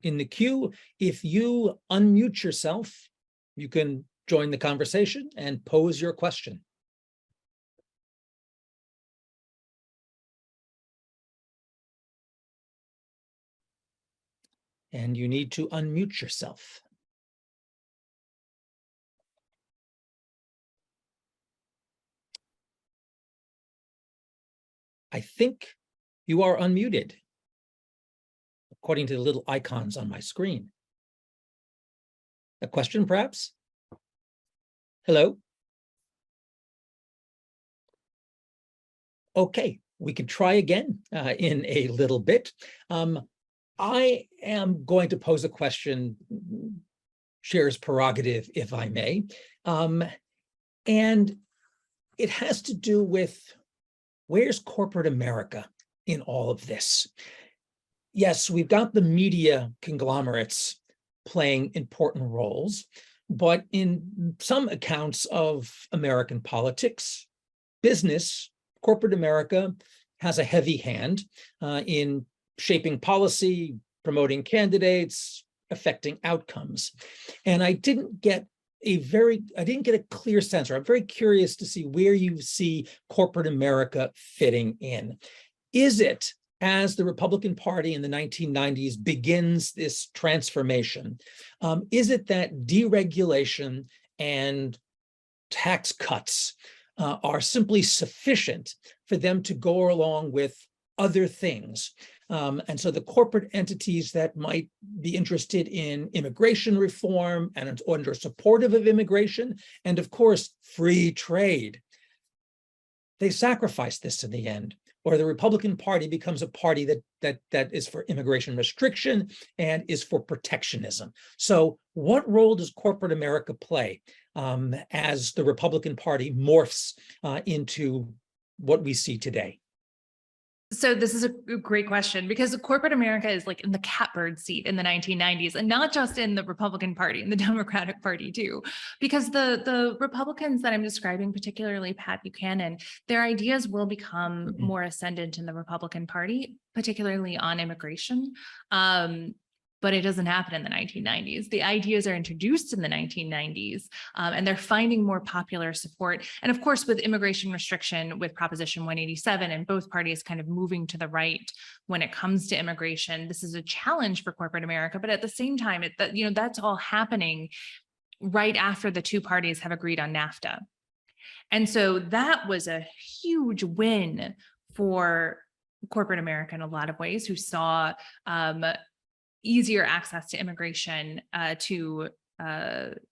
in the queue. If you unmute yourself, you can join the conversation and pose your question. And you need to unmute yourself. I think you are unmuted, according to the little icons on my screen. A question, perhaps? Hello? Okay, we could try again in a little bit. I am going to pose a question, chair's prerogative, if I may. And it has to do with where's corporate America in all of this? Yes, we've got the media conglomerates playing important roles, but in some accounts of American politics, business, corporate America has a heavy hand in shaping policy, promoting candidates, affecting outcomes. And I didn't get a clear sense, or I'm very curious to see where you see corporate America fitting in. Is it, as the Republican Party in the 1990s begins this transformation, is it that deregulation and tax cuts are simply sufficient for them to go along with other things? And so the corporate entities that might be interested in immigration reform and are supportive of immigration, and of course, free trade, they sacrifice this in the end. or the Republican Party becomes a party that is for immigration restriction and is for protectionism. So what role does corporate America play as the Republican Party morphs into what we see today? So this is a great question, because corporate America is like in the catbird seat in the 1990s, and not just in the Republican Party, in the Democratic Party too, because the Republicans that I'm describing, particularly Pat Buchanan, their ideas will become more ascendant in the Republican Party, particularly on immigration. But it doesn't happen in the 1990s. The ideas are introduced in the 1990s, and they're finding more popular support. And of course, with immigration restriction, with Proposition 187, and both parties kind of moving to the right when it comes to immigration, this is a challenge for corporate America. But at the same time, that's all happening right after the two parties have agreed on NAFTA. And so that was a huge win for corporate America in a lot of ways, who saw easier access to immigration, to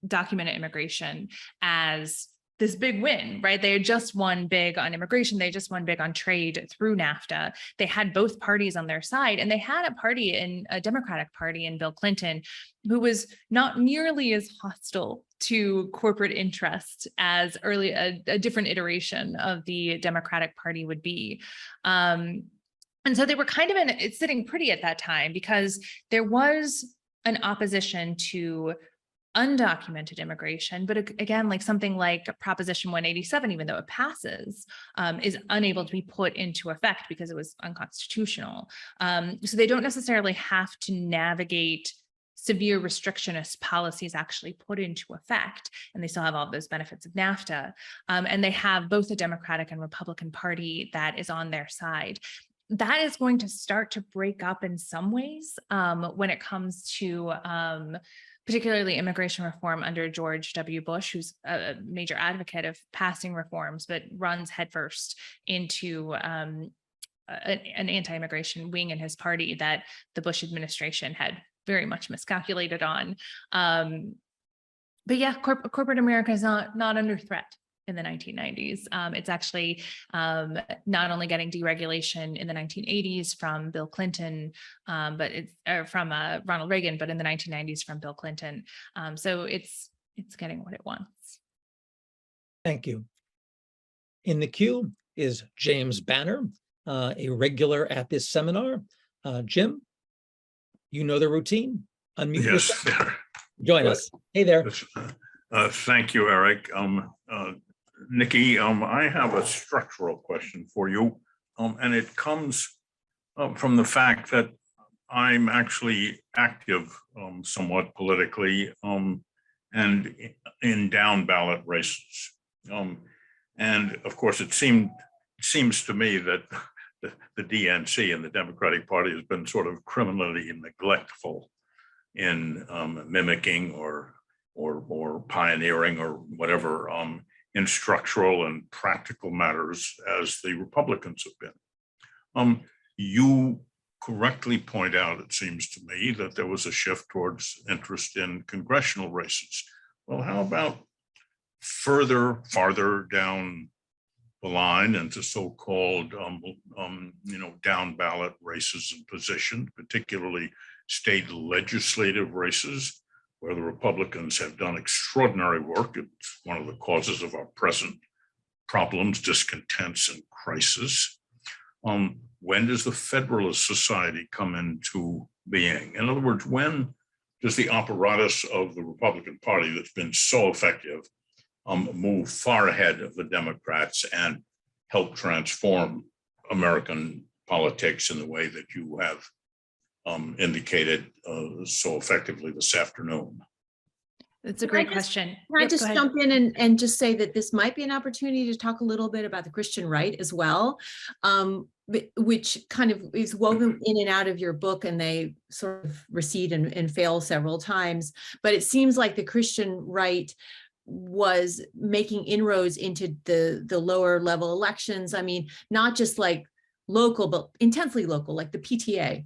documented immigration as this big win, right? They had just won big on immigration. They just won big on trade through NAFTA. They had both parties on their side, and they had a Democratic Party in Bill Clinton, who was not nearly as hostile to corporate interest as a different iteration of the Democratic Party would be. And so they were kind of sitting pretty at that time, because there was an opposition to undocumented immigration. But again, like something like Proposition 187, even though it passes, is unable to be put into effect because it was unconstitutional. So they don't necessarily have to navigate severe restrictionist policies actually put into effect, and they still have all of those benefits of NAFTA. And they have both a Democratic and Republican Party that is on their side. That is going to start to break up in some ways when it comes to particularly immigration reform under George W. Bush, who's a major advocate of passing reforms, but runs headfirst into an anti-immigration wing in his party that the Bush administration had very much miscalculated on. But yeah, corporate America is not under threat in the 1990s. It's actually not only getting deregulation in the 1980s from Bill Clinton, but it's from Ronald Reagan, but in the 1990s from Bill Clinton. So it's getting what it wants. Thank you. In the queue is James Banner, a regular at this seminar. Jim, you know the routine. Unmute yourself. Join us. Hey there. Thank you, Eric. Nikki, I have a structural question for you, and it comes from the fact that I'm actually active somewhat politically and in down ballot races. And of course, it seems to me that the DNC and the Democratic Party has been sort of criminally neglectful in mimicking or pioneering or whatever in structural and practical matters as the Republicans have been. You correctly point out, it seems to me, that there was a shift towards interest in congressional races. Well, how about farther down the line into so-called down ballot races and positions, particularly state legislative races, where the Republicans have done extraordinary work. It's one of the causes of our present problems, discontents, and crisis. When does the Federalist Society come into being? In other words, when does the apparatus of the Republican Party that's been so effective move far ahead of the Democrats and help transform American politics in the way that you have indicated so effectively this afternoon? It's a great question. Can I just jump in and just say that this might be an opportunity to talk a little bit about the Christian right as well, which kind of is woven in and out of your book, and they sort of recede and fail several times. But it seems like the Christian right was making inroads into the lower level elections. I mean, not just like local, but intensely local, like the PTA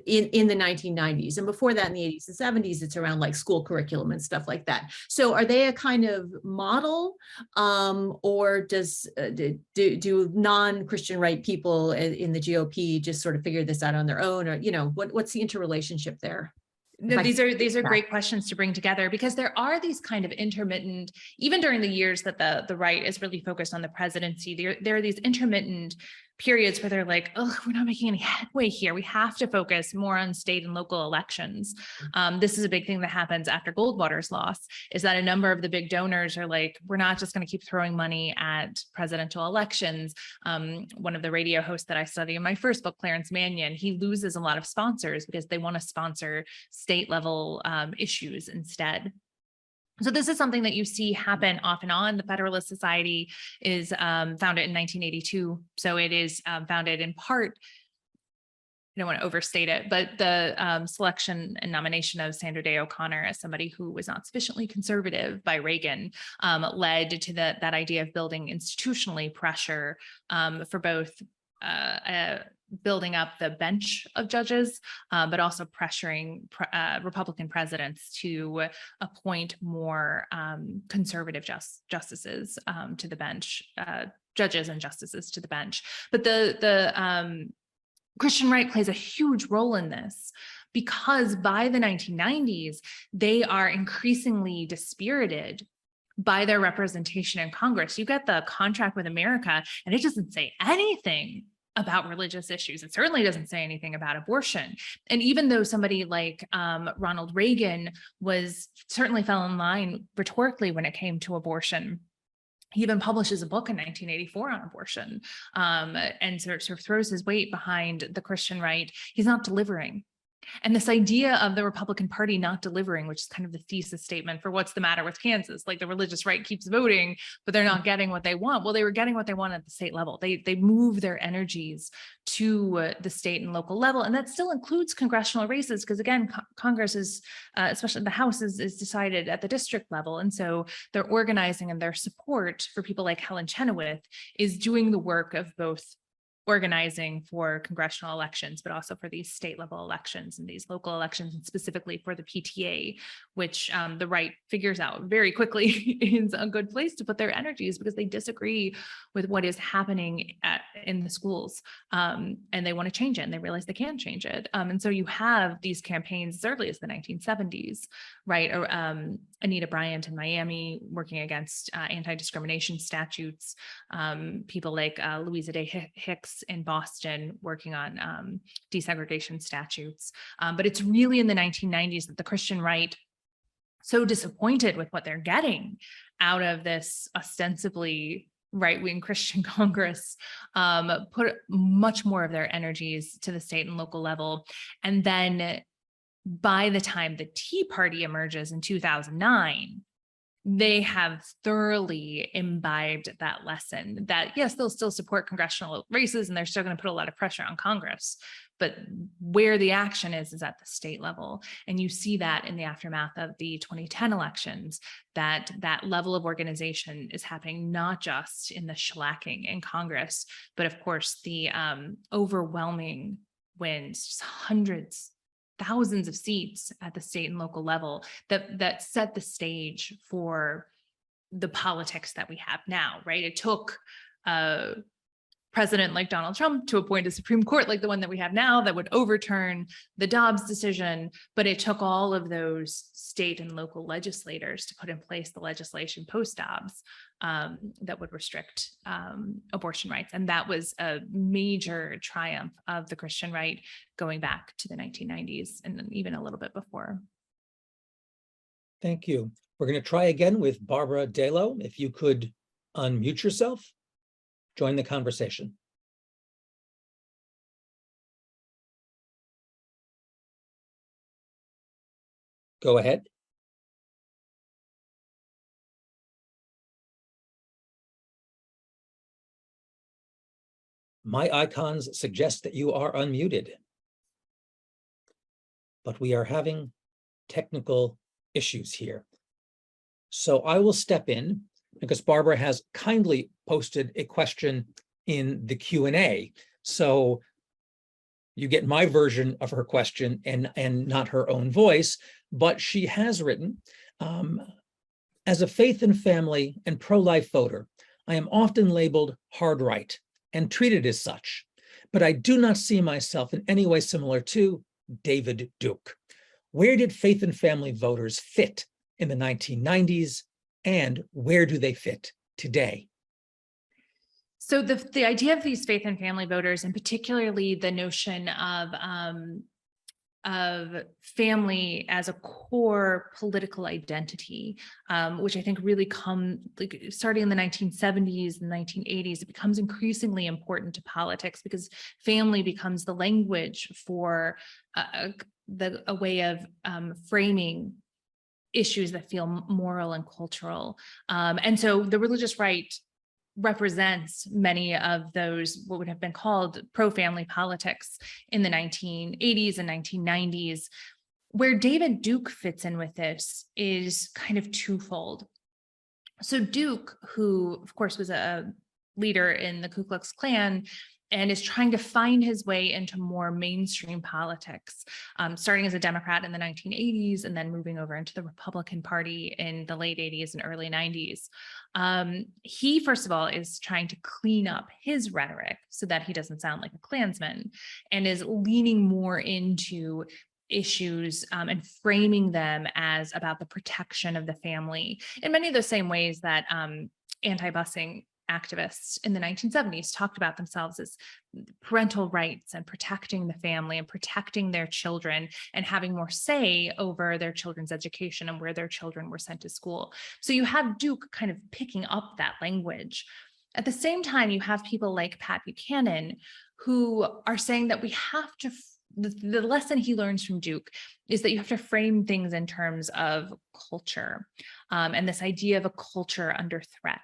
in the 1990s. And before that, in the 80s and 70s, it's around like school curriculum and stuff like that. So are they a kind of model, or do non-Christian right people in the GOP just sort of figure this out on their own? Or, what's the interrelationship there? No, these are great questions to bring together, because there are these kind of intermittent, even during the years that the right is really focused on the presidency, there are these intermittent periods where they're like, oh, we're not making any headway here. We have to focus more on state and local elections. This is a big thing that happens after Goldwater's loss, is that a number of the big donors are like, we're not just going to keep throwing money at presidential elections. One of the radio hosts that I study in my first book, Clarence Mannion, he loses a lot of sponsors because they want to sponsor state level issues instead. So this is something that you see happen off and on. The Federalist Society is founded in 1982. So it is founded in part, I don't want to overstate it, but the selection and nomination of Sandra Day O'Connor as somebody who was not sufficiently conservative by Reagan led to that idea of building institutionally pressure for both building up the bench of judges, but also pressuring Republican presidents to appoint more conservative justices to the bench, judges and justices to the bench. But the Christian right plays a huge role in this, because by the 1990s, they are increasingly dispirited by their representation in Congress. You get the Contract with America, and it doesn't say anything about religious issues. It certainly doesn't say anything about abortion. And even though somebody like Ronald Reagan certainly fell in line rhetorically when it came to abortion, he even publishes a book in 1984 on abortion, and sort of throws his weight behind the Christian right. He's not delivering. And this idea of the Republican Party not delivering, which is kind of the thesis statement for what's the matter with Kansas, like the religious right keeps voting, but they're not getting what they want. Well, they were getting what they want at the state level. They move their energies to the state and local level. And that still includes congressional races, because again, Congress is, especially the House, is decided at the district level. And so their organizing and their support for people like Helen Chenoweth is doing the work of both organizing for congressional elections, but also for these state level elections and these local elections, and specifically for the PTA, which the right figures out very quickly is a good place to put their energies, because they disagree with what is happening in the schools, and they want to change it, and they realize they can change it. And so you have these campaigns as early as the 1970s, right? Anita Bryant in Miami working against anti-discrimination statutes, people like Louisa Day Hicks in Boston working on desegregation statutes. But it's really in the 1990s that the Christian right, so disappointed with what they're getting out of this ostensibly right-wing Christian Congress, put much more of their energies to the state and local level. And then by the time the Tea Party emerges in 2009, they have thoroughly imbibed that lesson that, yes, they'll still support congressional races and they're still going to put a lot of pressure on Congress, but where the action is at the state level. And you see that in the aftermath of the 2010 elections, that level of organization is happening not just in the shellacking in Congress, but of course the overwhelming wins, just hundreds, thousands of seats at the state and local level that set the stage for the politics that we have now, right? It took a president like Donald Trump to appoint a Supreme Court like the one that we have now that would overturn the Dobbs decision, but it took all of those state and local legislators to put in place the legislation post-Dobbs that would restrict abortion rights. And that was a major triumph of the Christian right going back to the 1990s and even a little bit before. Thank you. We're going to try again with Barbara Dalo. If you could unmute yourself, join the conversation. Go ahead. My icons suggest that you are unmuted, but we are having technical issues here. So I will step in because Barbara has kindly posted a question in the Q&A. So you get my version of her question and not her own voice, but she has written, as a faith and family and pro-life voter, I am often labeled hard right and treated as such, but I do not see myself in any way similar to David Duke. Where did faith and family voters fit in the 1990s, and where do they fit today? So the idea of these faith and family voters, and particularly the notion of family as a core political identity, which I think really starting in the 1970s and 1980s, it becomes increasingly important to politics because family becomes the language for a way of framing issues that feel moral and cultural. And so the religious right represents many of those, what would have been called pro-family politics in the 1980s and 1990s. Where David Duke fits in with this is kind of twofold. So Duke, who of course was a leader in the Ku Klux Klan, and is trying to find his way into more mainstream politics, starting as a Democrat in the 1980s and then moving over into the Republican Party in the late 80s and early 90s. He, first of all, is trying to clean up his rhetoric so that he doesn't sound like a Klansman, and is leaning more into issues and framing them as about the protection of the family in many of the same ways that anti-busing activists in the 1970s talked about themselves as parental rights and protecting the family and protecting their children and having more say over their children's education and where their children were sent to school. So you have Duke kind of picking up that language. At the same time, you have people like Pat Buchanan who are saying that we have to, the lesson he learns from Duke is that you have to frame things in terms of culture and this idea of a culture under threat.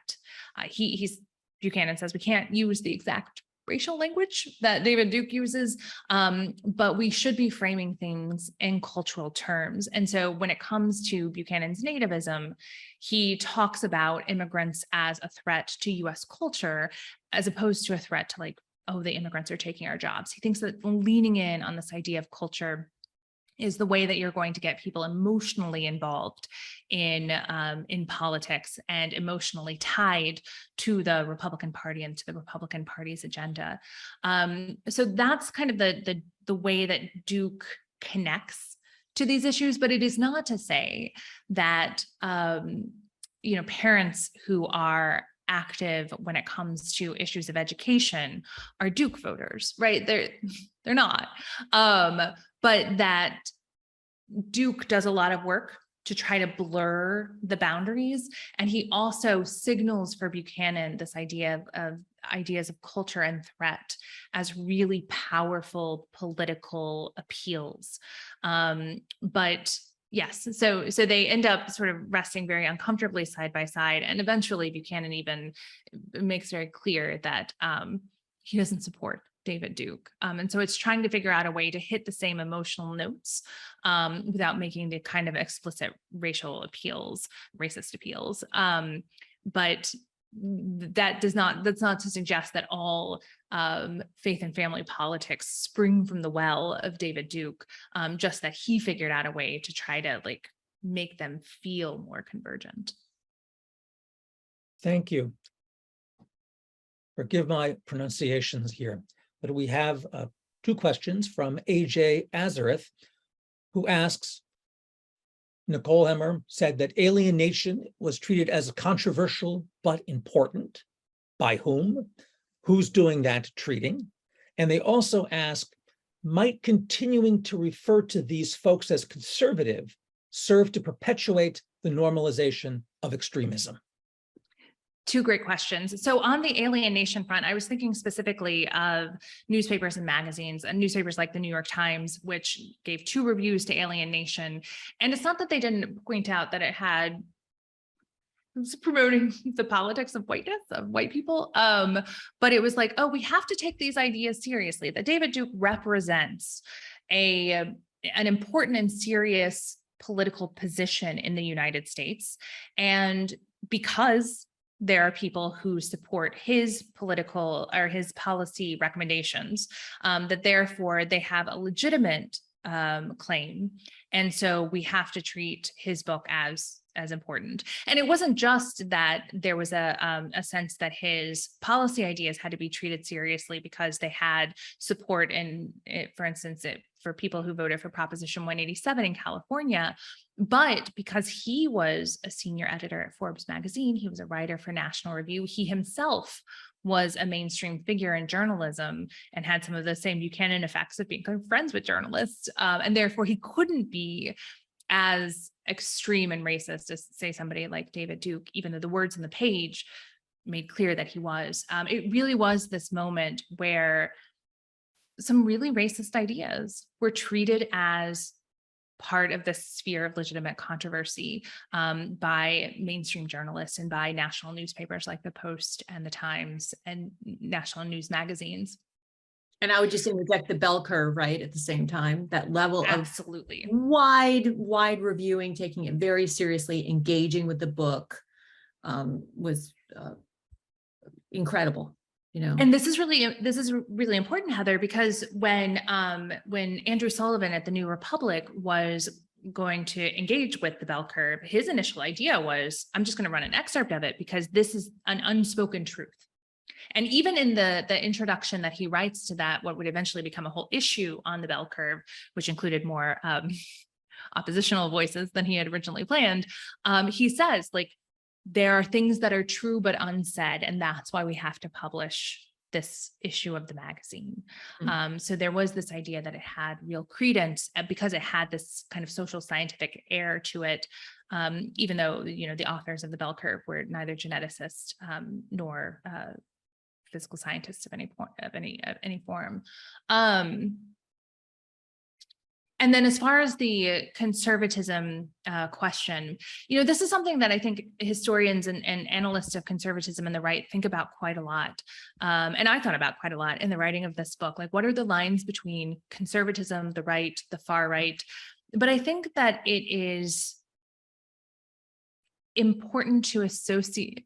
Buchanan says we can't use the exact racial language that David Duke uses, but we should be framing things in cultural terms. And so when it comes to Buchanan's nativism, he talks about immigrants as a threat to US culture, as opposed to a threat to like, oh, the immigrants are taking our jobs. He thinks that leaning in on this idea of culture is the way that you're going to get people emotionally involved in politics and emotionally tied to the Republican Party and to the Republican Party's agenda. So that's kind of the way that Duke connects to these issues, but it is not to say that parents who are active when it comes to issues of education are Duke voters, right? They're not. But that Duke does a lot of work to try to blur the boundaries. And he also signals for Buchanan this idea of ideas of culture and threat as really powerful political appeals. But yes, so they end up sort of resting very uncomfortably side by side. And eventually Buchanan even makes very clear that he doesn't support David Duke. And so it's trying to figure out a way to hit the same emotional notes without making the kind of explicit racial appeals, racist appeals. But that's not to suggest that all faith and family politics spring from the well of David Duke, just that he figured out a way to try to like make them feel more convergent. Thank you. Forgive my pronunciations here, but we have two questions from AJ Azareth, who asks, Nicole Hemmer said that alienation was treated as controversial but important. By whom? Who's doing that treating? And they also ask, might continuing to refer to these folks as conservative serve to perpetuate the normalization of extremism? Two great questions. So on the alienation front, I was thinking specifically of newspapers and magazines, and newspapers like the New York Times, which gave 2 reviews to alienation. And it's not that they didn't point out that it was promoting the politics of whiteness, of white people, but it was like, oh, we have to take these ideas seriously, that David Duke represents an important and serious political position in the United States. And because there are people who support his political or his policy recommendations, that therefore they have a legitimate claim. And so we have to treat his book as important. And it wasn't just that there was a sense that his policy ideas had to be treated seriously because they had support in, for instance, for people who voted for Proposition 187 in California, but because he was a senior editor at Forbes magazine, he was a writer for National Review, he himself was a mainstream figure in journalism and had some of the same Buchanan effects of being friends with journalists. And therefore he couldn't be as extreme and racist as, say, somebody like David Duke, even though the words in the page made clear that he was. It really was this moment where some really racist ideas were treated as part of the sphere of legitimate controversy by mainstream journalists and by national newspapers like the Post and the Times and national news magazines. And I would just interject the bell curve, right, at the same time, that level Absolutely. of wide reviewing, taking it very seriously, engaging with the book was incredible, you know. And this is really important, Heather, because when Andrew Sullivan at the New Republic was going to engage with the bell curve, his initial idea was, I'm just going to run an excerpt of it because this is an unspoken truth. And even in the introduction that he writes to that, what would eventually become a whole issue on the bell curve, which included more oppositional voices than he had originally planned, he says, like, there are things that are true but unsaid, and that's why we have to publish this issue of the magazine. So there was this idea that it had real credence because it had this kind of social scientific air to it, even though, you know, the authors of the bell curve were neither geneticists nor physical scientists of any form. And then as far as the conservatism question, you know, this is something that I think historians and analysts of conservatism and the right think about quite a lot. And I thought about quite a lot in the writing of this book, like what are the lines between conservatism, the right, the far right? But I think that it is important to associate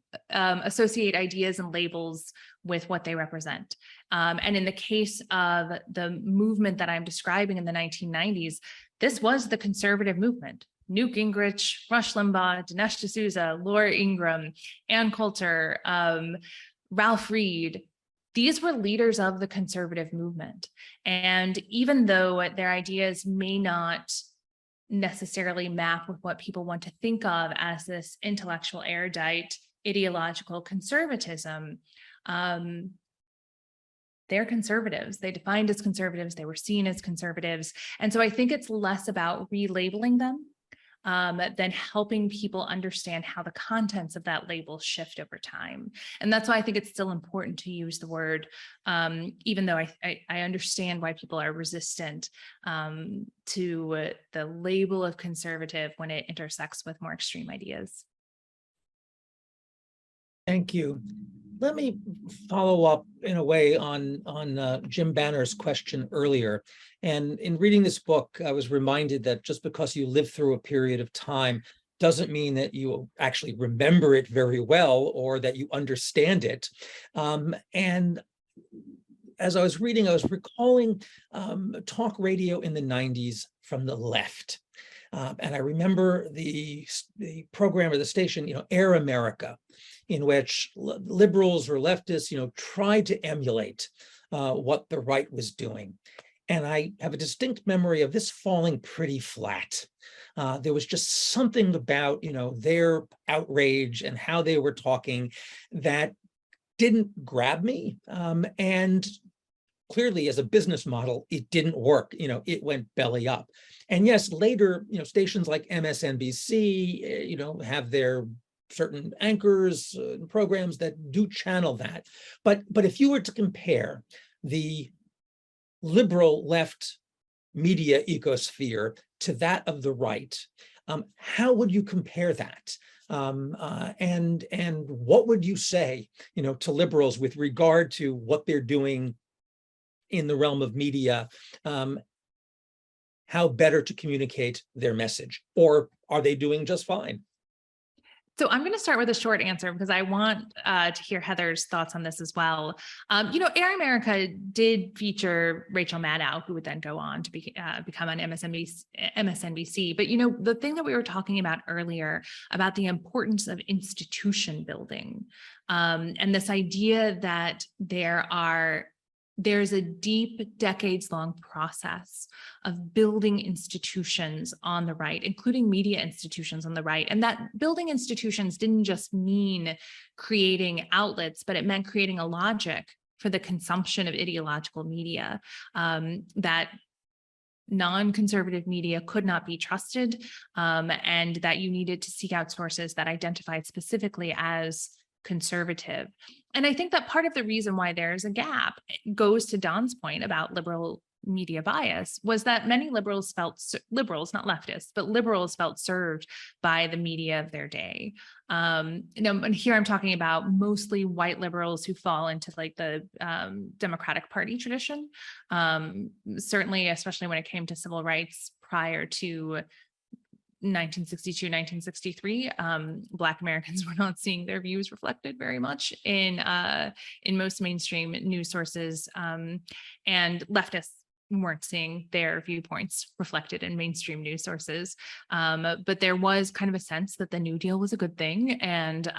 ideas and labels with what they represent. And in the case of the movement that I'm describing in the 1990s, this was the conservative movement. Newt Gingrich, Rush Limbaugh, Dinesh D'Souza, Laura Ingraham, Ann Coulter, Ralph Reed. These were leaders of the conservative movement. And even though their ideas may not necessarily map with what people want to think of as this intellectual, erudite, ideological conservatism, they're conservatives. They defined as conservatives. They were seen as conservatives. And so I think it's less about relabeling them than helping people understand how the contents of that label shift over time. And that's why I think it's still important to use the word, even though I understand why people are resistant to the label of conservative when it intersects with more extreme ideas. Thank you. Let me follow up in a way on Jim Banner's question earlier. And in reading this book, I was reminded that just because you live through a period of time doesn't mean that you actually remember it very well or that you understand it. And as I was reading, I was recalling talk radio in the 90s from the left. And I remember the program or the station, Air America, in which liberals or leftists, tried to emulate what the right was doing. And I have a distinct memory of this falling pretty flat. There was just something about, their outrage and how they were talking that didn't grab me. And clearly, as a business model, it didn't work. It went belly up. And yes, later, stations like MSNBC, have their certain anchors and programs that do channel that. But if you were to compare the liberal left media ecosphere to that of the right, how would you compare that? And what would you say, to liberals with regard to what they're doing in the realm of media, how better to communicate their message, or are they doing just fine? So I'm going to start with a short answer because I want to hear Heather's thoughts on this as well. Air America did feature Rachel Maddow, who would then go on to become on MSNBC. But, the thing that we were talking about earlier about the importance of institution building and this idea that there's a deep, decades-long process of building institutions on the right, including media institutions on the right. And that building institutions didn't just mean creating outlets, but it meant creating a logic for the consumption of ideological media, that non-conservative media could not be trusted, and that you needed to seek out sources that identified specifically as conservative. And I think that part of the reason why there's a gap goes to Don's point about liberal media bias was that many liberals, not leftists, but liberals felt served by the media of their day. And here I'm talking about mostly white liberals who fall into like the Democratic Party tradition. Certainly, especially when it came to civil rights prior to 1962, 1963, Black Americans were not seeing their views reflected very much in most mainstream news sources, and leftists weren't seeing their viewpoints reflected in mainstream news sources. But there was kind of a sense that the New Deal was a good thing, and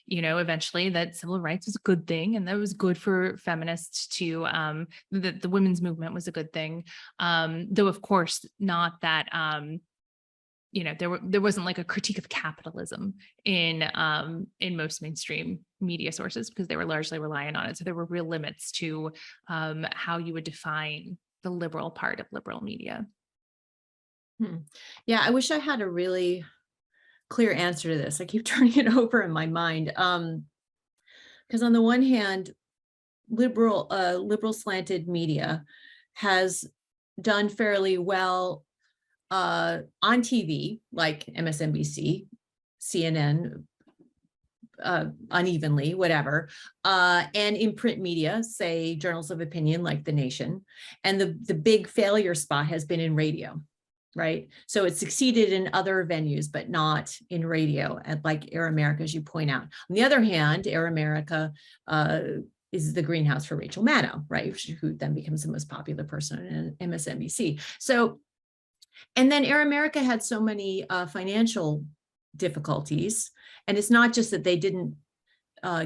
eventually that civil rights was a good thing, and that was good for feminists to that the women's movement was a good thing, though of course not that. There wasn't like a critique of capitalism in most mainstream media sources because they were largely reliant on it. So there were real limits to how you would define the liberal part of liberal media. Yeah, I wish I had a really clear answer to this. I keep turning it over in my mind because on the one hand, liberal slanted media has done fairly well on TV, like MSNBC, CNN, unevenly, whatever, and in print media, say journals of opinion like The Nation. And the big failure spot has been in radio, right? So it succeeded in other venues, but not in radio, and like Air America, as you point out. On the other hand, Air America is the greenhouse for Rachel Maddow, right? Who then becomes the most popular person in MSNBC. So, and then Air America had so many financial difficulties. And it's not just that they didn't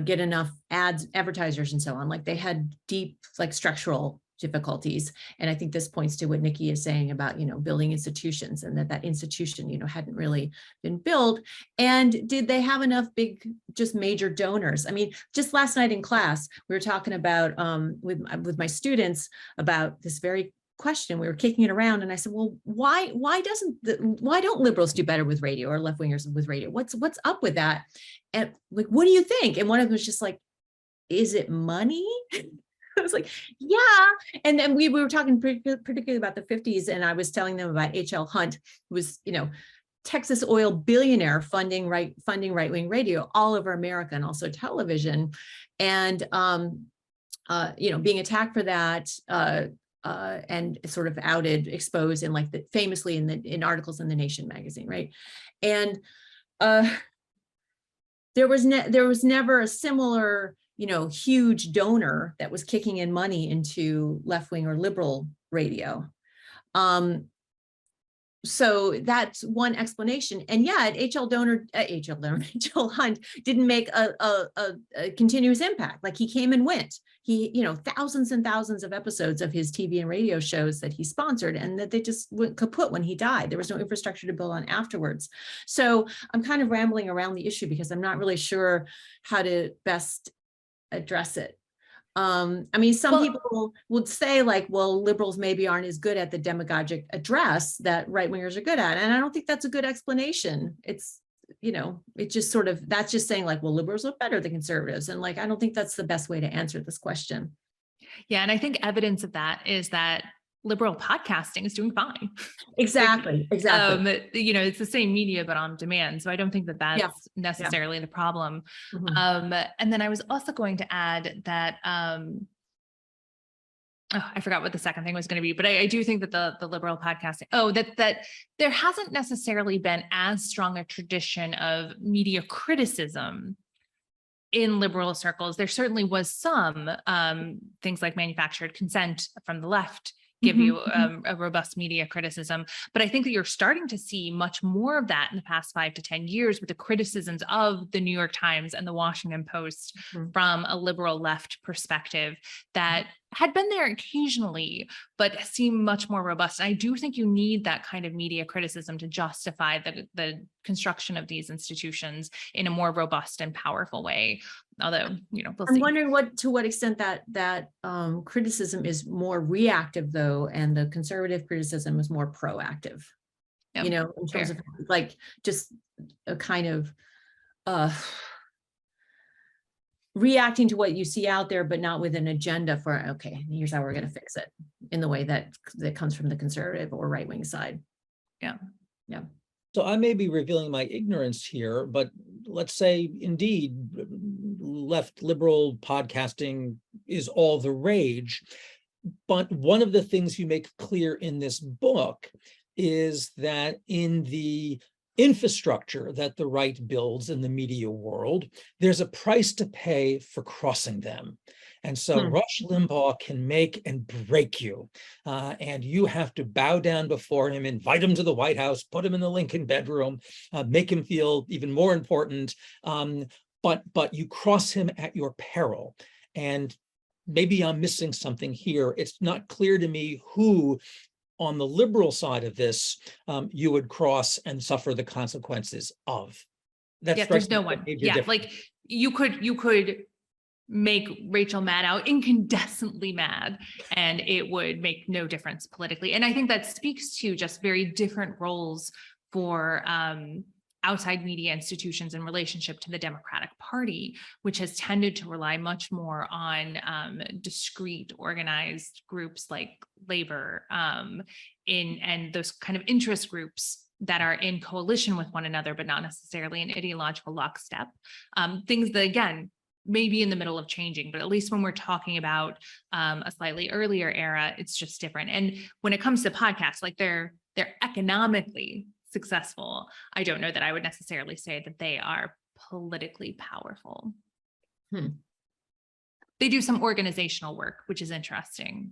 get enough advertisers and so on, like they had deep, like structural difficulties. And I think this points to what Nikki is saying about, building institutions, and that institution, hadn't really been built. And did they have enough big, just major donors? I mean, just last night in class, we were talking about with my students about this very question. We were kicking it around, and I said, well, why don't liberals do better with radio, or left-wingers with radio? What's up with that? And like, what do you think? And one of them was just like, is it money? I was like, yeah. And then we were talking particularly about the 50s, and I was telling them about H.L. Hunt, who was, Texas oil billionaire funding right-wing radio all over America, and also television, and being attacked for that. And sort of exposed in famously in articles in The Nation magazine, right? And there was never a similar, huge donor that was kicking in money into left-wing or liberal radio. So that's one explanation. And yet H.L. Hunt didn't make a continuous impact. Like, he came and went. He, thousands and thousands of episodes of his TV and radio shows that he sponsored, and that they just went kaput when he died. There was no infrastructure to build on afterwards. So I'm kind of rambling around the issue because I'm not really sure how to best address it. I mean, some people would say liberals maybe aren't as good at the demagogic address that right-wingers are good at. And I don't think that's a good explanation. It's, it's just sort of, that's just saying liberals are better than conservatives. And I don't think that's the best way to answer this question. Yeah. And I think evidence of that is that liberal podcasting is doing fine. Exactly. It's the same media, but on demand. So I don't think that that's necessarily the problem. Mm-hmm. And then I was also going to add that I forgot what the second thing was going to be, but I do think that the liberal podcasting, that there hasn't necessarily been as strong a tradition of media criticism in liberal circles. There certainly was some things like manufactured consent from the left give you a robust media criticism. But I think that you're starting to see much more of that in the past 5 to 10 years with the criticisms of the New York Times and the Washington Post from a liberal left perspective that had been there occasionally, but seem much more robust. And I do think you need that kind of media criticism to justify the construction of these institutions in a more robust and powerful way. Although, we'll I'm see. wondering to what extent that criticism is more reactive, though, and the conservative criticism is more proactive. Yep, In terms of like just a kind of reacting to what you see out there, but not with an agenda for, okay, here's how we're going to fix it in the way that comes from the conservative or right-wing side. Yeah. So I may be revealing my ignorance here, but let's say indeed left liberal podcasting is all the rage. But one of the things you make clear in this book is that in the infrastructure that the right builds in the media world, there's a price to pay for crossing them. And so Rush Limbaugh can make and break you. And you have to bow down before him, invite him to the White House, put him in the Lincoln bedroom, make him feel even more important. But you cross him at your peril. And maybe I'm missing something here. It's not clear to me who on the liberal side of this, you would cross and suffer the consequences of. There's no one. Like you could make Rachel Maddow incandescently mad, and it would make no difference politically. And I think that speaks to just very different roles for outside media institutions in relationship to the Democratic Party, which has tended to rely much more on discrete organized groups like labor and those kind of interest groups that are in coalition with one another, but not necessarily in ideological lockstep. Things that, again, may be in the middle of changing, but at least when we're talking about a slightly earlier era, it's just different. And when it comes to podcasts, like they're economically successful, I don't know that I would necessarily say that they are politically powerful. They do some organizational work, which is interesting.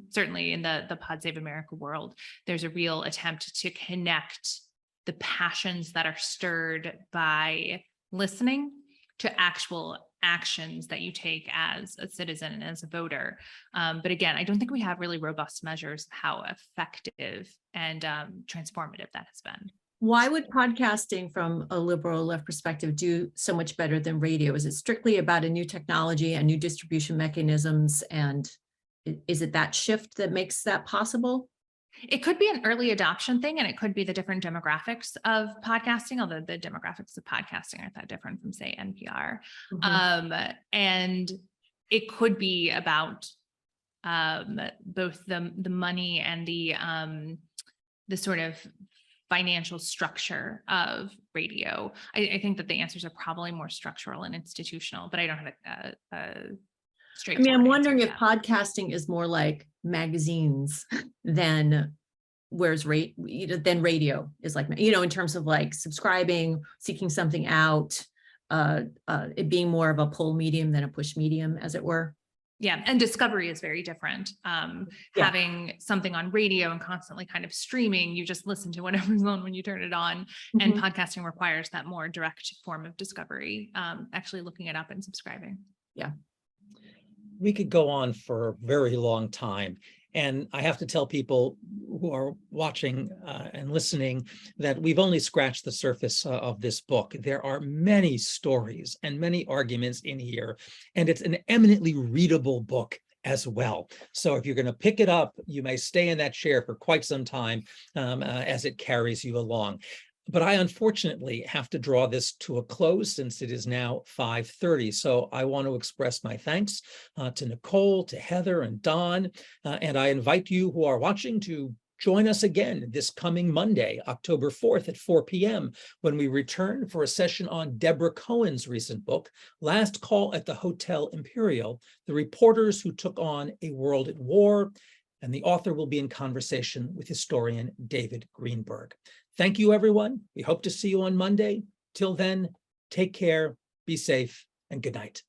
Certainly in the Pod Save America world, there's a real attempt to connect the passions that are stirred by listening to actual actions that you take as a citizen and as a voter. But again, I don't think we have really robust measures of how effective and transformative that has been. Why would podcasting from a liberal left perspective do so much better than radio? Is it strictly about a new technology and new distribution mechanisms? And is it that shift that makes that possible? It could be an early adoption thing, and it could be the different demographics of podcasting, although the demographics of podcasting aren't that different from, say, NPR. And it could be about both the money and the sort of financial structure of radio. I think that the answers are probably more structural and institutional, but I don't have a straight. I'm wondering if podcasting is more like magazines than than radio is like, in terms of like subscribing, seeking something out, it being more of a pull medium than a push medium, as it were. Yeah, and discovery is very different. Having something on radio and constantly kind of streaming, you just listen to whatever's on when you turn it on. And podcasting requires that more direct form of discovery, actually looking it up and subscribing. Yeah. We could go on for a very long time. And I have to tell people who are watching and listening that we've only scratched the surface of this book. There are many stories and many arguments in here, and it's an eminently readable book as well. So if you're going to pick it up, you may stay in that chair for quite some time as it carries you along. But I unfortunately have to draw this to a close since it is now 5:30. So I want to express my thanks to Nicole, to Heather and Don, and I invite you who are watching to Join us again this coming Monday, October 4th at 4 p.m. when we return for a session on Deborah Cohen's recent book, Last Call at the Hotel Imperial, The Reporters Who Took on a World at War, and the author will be in conversation with historian David Greenberg. Thank you, everyone. We hope to see you on Monday. Till then, take care, be safe, and good night.